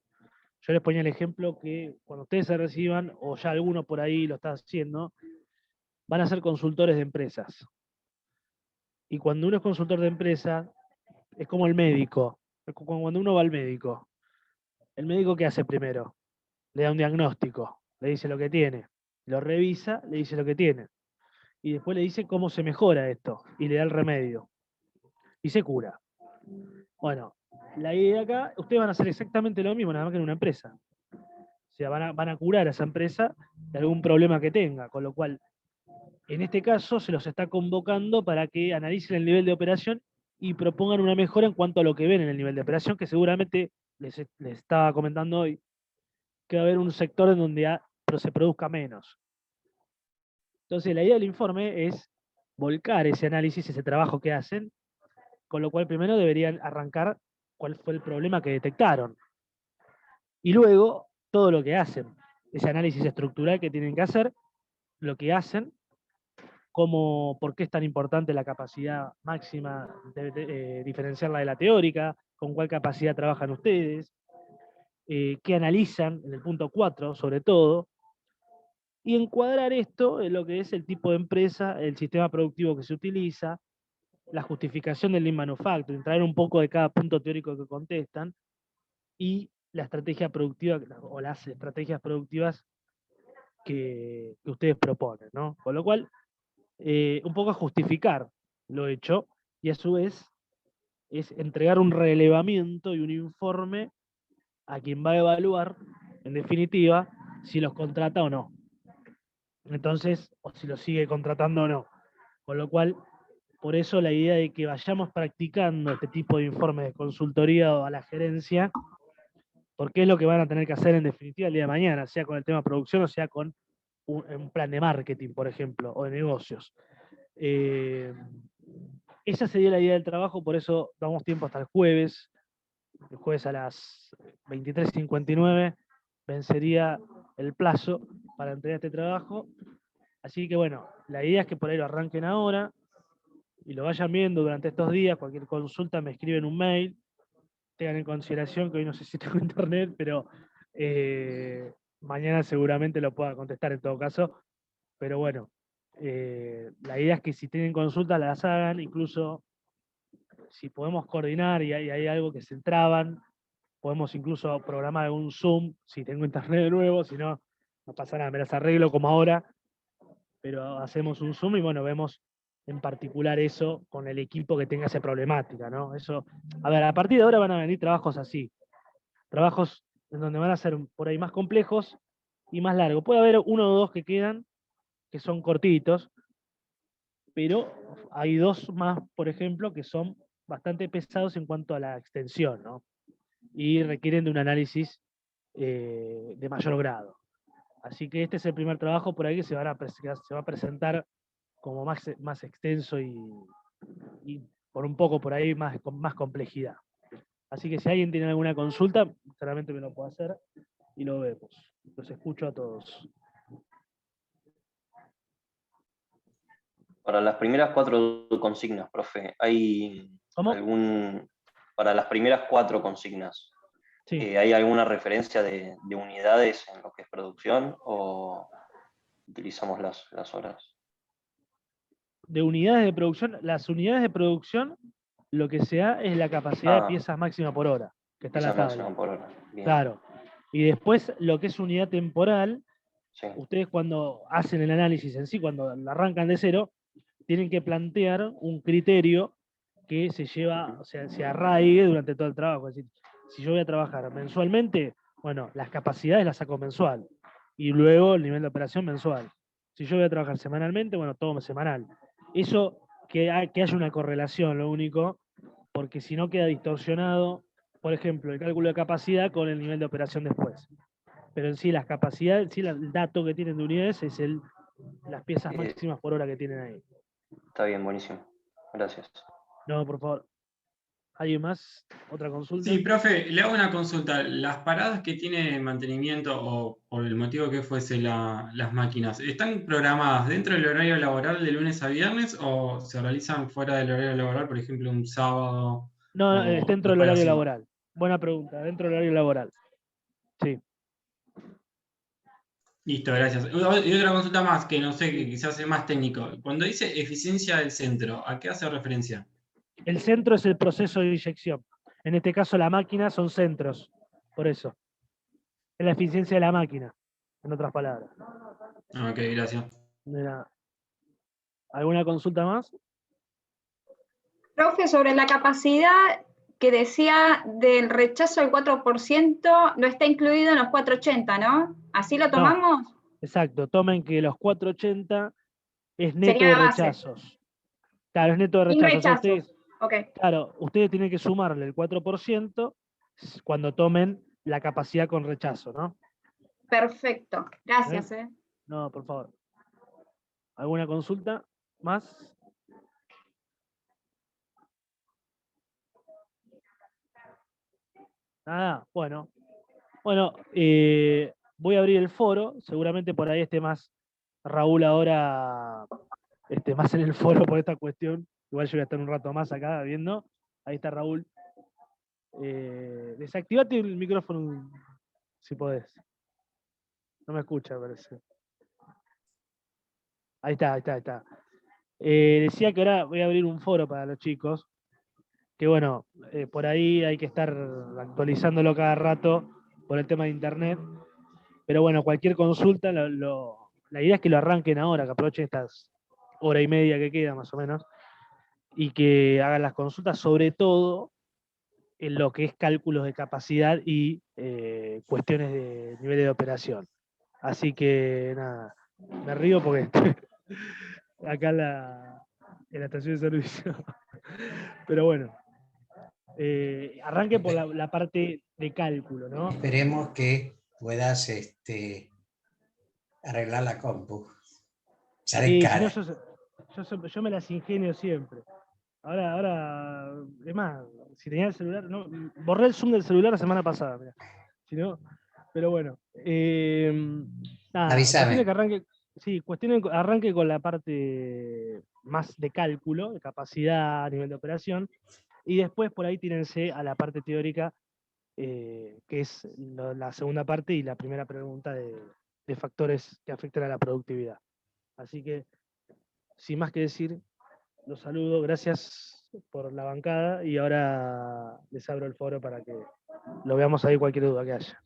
Speaker 6: Yo les ponía el ejemplo que cuando ustedes se reciban, o ya alguno por ahí lo está haciendo, van a ser consultores de empresas. Y cuando uno es consultor de empresa, es como el médico. Es como cuando uno va al médico. ¿El médico qué hace primero? Le da un diagnóstico, le dice lo que tiene. Lo revisa, le dice lo que tiene. Y después le dice cómo se mejora esto. Y le da el remedio. Y se cura. Bueno, la idea acá, ustedes van a hacer exactamente lo mismo, nada más que en una empresa. O sea, van a curar a esa empresa de algún problema que tenga, con lo cual, en este caso, se los está convocando para que analicen el nivel de operación y propongan una mejora en cuanto a lo que ven en el nivel de operación, que seguramente les estaba comentando hoy, que va a haber un sector en donde se produzca menos. Entonces, la idea del informe es volcar ese análisis, ese trabajo que hacen, con lo cual primero deberían arrancar cuál fue el problema que detectaron. Y luego, todo lo que hacen, ese análisis estructural que tienen que hacer, lo que hacen, por qué es tan importante la capacidad máxima de diferenciarla de la teórica, con cuál capacidad trabajan ustedes, qué analizan en el punto 4 sobre todo, y encuadrar esto en lo que es el tipo de empresa, el sistema productivo que se utiliza, la justificación del Lean Manufacturing, traer un poco de cada punto teórico que contestan, y la estrategia productiva, o las estrategias productivas que ustedes proponen, ¿no? Con lo cual, un poco a justificar lo hecho, y a su vez es entregar un relevamiento y un informe a quien va a evaluar, en definitiva, si los contrata o no. Entonces, o si los sigue contratando o no. Con lo cual, por eso la idea de que vayamos practicando este tipo de informes de consultoría a la gerencia, porque es lo que van a tener que hacer en definitiva el día de mañana, sea con el tema de producción o sea con un plan de marketing, por ejemplo, o de negocios. Esa sería la idea del trabajo, por eso damos tiempo hasta el jueves. El jueves a las 23:59 vencería el plazo para entregar este trabajo. Así que bueno, la idea es que por ahí lo arranquen ahora y lo vayan viendo durante estos días. Cualquier consulta me escriben un mail. Tengan en consideración que hoy no sé si tengo internet, pero mañana seguramente lo pueda contestar en todo caso. Pero bueno, la idea es que si tienen consultas las hagan, incluso si podemos coordinar y hay algo que se traban, podemos incluso programar algún Zoom, si tengo internet de nuevo, si no, no pasa nada, me las arreglo como ahora, pero hacemos un Zoom y bueno, vemos en particular eso con el equipo que tenga esa problemática, ¿no? Eso, a ver, a partir de ahora van a venir trabajos así, trabajos en donde van a ser por ahí más complejos y más largos. Puede haber uno o dos que quedan, que son cortitos, pero hay dos más, por ejemplo, que son bastante pesados en cuanto a la extensión, ¿no? Y requieren de un análisis de mayor grado. Así que este es el primer trabajo por ahí que se va a presentar como más extenso y por un poco por ahí con más complejidad. Así que si alguien tiene alguna consulta, claramente me lo puede hacer y lo vemos. Los escucho a todos.
Speaker 7: Para las primeras 4 consignas, profe, ¿hay
Speaker 6: ¿Cómo?
Speaker 7: para las primeras 4 consignas,
Speaker 6: Sí.
Speaker 7: ¿hay alguna referencia de unidades en lo que es producción o utilizamos las horas?
Speaker 6: De unidades de producción, las unidades de producción, lo que se da es la capacidad de piezas máxima por hora, que está en la
Speaker 7: Piezas
Speaker 6: tabla.
Speaker 7: máxima por hora. Bien.
Speaker 6: Claro. Y después lo que es unidad temporal,
Speaker 7: Sí.
Speaker 6: ustedes cuando hacen el análisis en sí, cuando lo arrancan de cero, tienen que plantear un criterio que se lleva, o sea, se arraigue durante todo el trabajo. Es decir, si yo voy a trabajar mensualmente, bueno, las capacidades las saco mensual. Y luego el nivel de operación mensual. Si yo voy a trabajar semanalmente, bueno, todo semanal. Eso, que haya una correlación, lo único, porque si no queda distorsionado, por ejemplo, el cálculo de capacidad con el nivel de operación después. Pero en sí, las capacidades, sí, el dato que tienen de unidades es las piezas máximas por hora que tienen ahí.
Speaker 7: Está bien, buenísimo. Gracias.
Speaker 6: No, por favor. ¿Alguien más? ¿Otra consulta?
Speaker 9: Sí, profe, le hago una consulta. ¿Las paradas que tiene mantenimiento o por el motivo que fuese las máquinas, están programadas dentro del horario laboral de lunes a viernes o se realizan fuera del horario laboral, por ejemplo, un sábado?
Speaker 6: No, es
Speaker 9: o
Speaker 6: dentro del
Speaker 9: después de las
Speaker 6: horario
Speaker 9: 5?
Speaker 6: laboral. Buena pregunta, dentro del horario laboral. Sí.
Speaker 9: Listo, gracias. Y otra consulta más, que no sé, que quizás es más técnico. Cuando dice eficiencia del centro, ¿a qué hace referencia?
Speaker 6: El centro es el proceso de inyección. En este caso, la máquina son centros. Por eso. Es la eficiencia de la máquina, en otras palabras.
Speaker 9: Ok, gracias.
Speaker 6: De nada. ¿Alguna consulta más?
Speaker 3: Profe, sobre la capacidad que decía del rechazo del 4%, no está incluido en los 480, ¿no? ¿Así lo tomamos?
Speaker 6: No, exacto, tomen que los 480 es neto
Speaker 3: Sería
Speaker 6: de
Speaker 3: la base.
Speaker 6: rechazos. Claro, es neto de
Speaker 3: Sin
Speaker 6: rechazos. O sea,
Speaker 3: rechazos. Ok,
Speaker 6: claro, ustedes tienen que sumarle el 4% cuando tomen la capacidad con rechazo, ¿no?
Speaker 3: perfecto. Gracias.
Speaker 6: No, por favor. ¿Alguna consulta más? Nada, bueno. Bueno, voy a abrir el foro, seguramente por ahí esté más Raúl ahora, más en el foro por esta cuestión. Igual yo voy a estar un rato más acá viendo. Ahí está Raúl. Desactivate el micrófono si podés. No me escucha, parece. Ahí está. Decía que ahora voy a abrir un foro para los chicos, que bueno, por ahí hay que estar actualizándolo cada rato por el tema de internet, pero bueno, cualquier consulta, la idea es que lo arranquen ahora, que aprovechen estas hora y media que queda más o menos, y que hagan las consultas, sobre todo en lo que es cálculos de capacidad y cuestiones de nivel de operación. Así que nada, me río porque acá en la estación de servicio. Pero bueno, arranque por la parte de cálculo, ¿no?
Speaker 1: Esperemos que puedas arreglar la compu. Sale
Speaker 6: Sí,
Speaker 1: cara.
Speaker 6: si no, yo me las ingenio siempre. Ahora, es más, si tenía el celular, no, borré el Zoom del celular la semana pasada, mirá. Si no, pero bueno. Nada,
Speaker 1: Avísame.
Speaker 6: que arranque. Sí, arranque con la parte más de cálculo, de capacidad a nivel de operación, y después por ahí tírense a la parte teórica, que es la segunda parte y la primera pregunta de factores que afectan a la productividad. Así que, sin más que decir, los saludo, gracias por la bancada y ahora les abro el foro para que lo veamos ahí cualquier duda que haya.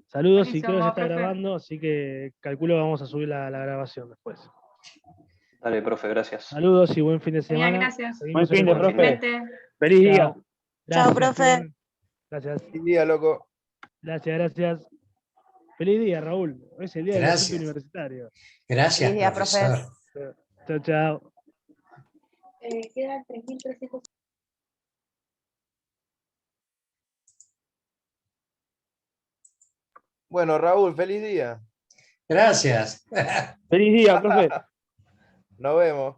Speaker 6: Saludos y creo que ya
Speaker 3: Buenísimo,
Speaker 6: está
Speaker 3: profe.
Speaker 6: grabando, así que calculo que vamos a subir la grabación después.
Speaker 7: Dale, profe, gracias.
Speaker 6: Saludos y buen fin de
Speaker 3: Genial,
Speaker 6: semana.
Speaker 3: gracias.
Speaker 6: Seguimos
Speaker 2: Buen fin
Speaker 6: en
Speaker 2: de,
Speaker 6: el foro.
Speaker 2: profe.
Speaker 3: Igualmente.
Speaker 2: Feliz día.
Speaker 6: Chao. Gracias,
Speaker 4: profe.
Speaker 6: Esteban. Gracias.
Speaker 2: Feliz día, loco.
Speaker 6: Gracias. Feliz día, Raúl. Hoy es el día del docente
Speaker 1: Gracias.
Speaker 6: universitario.
Speaker 1: Gracias,
Speaker 10: Feliz día, profe.
Speaker 1: profesor.
Speaker 6: Chao.
Speaker 3: Quedan 3.300.
Speaker 2: Bueno, Raúl, feliz día.
Speaker 1: Gracias.
Speaker 2: Feliz día, profe. Nos vemos.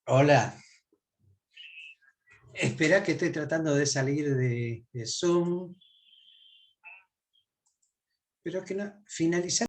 Speaker 1: Hola. Espera que estoy tratando de salir de Zoom. Pero que no, finalizar.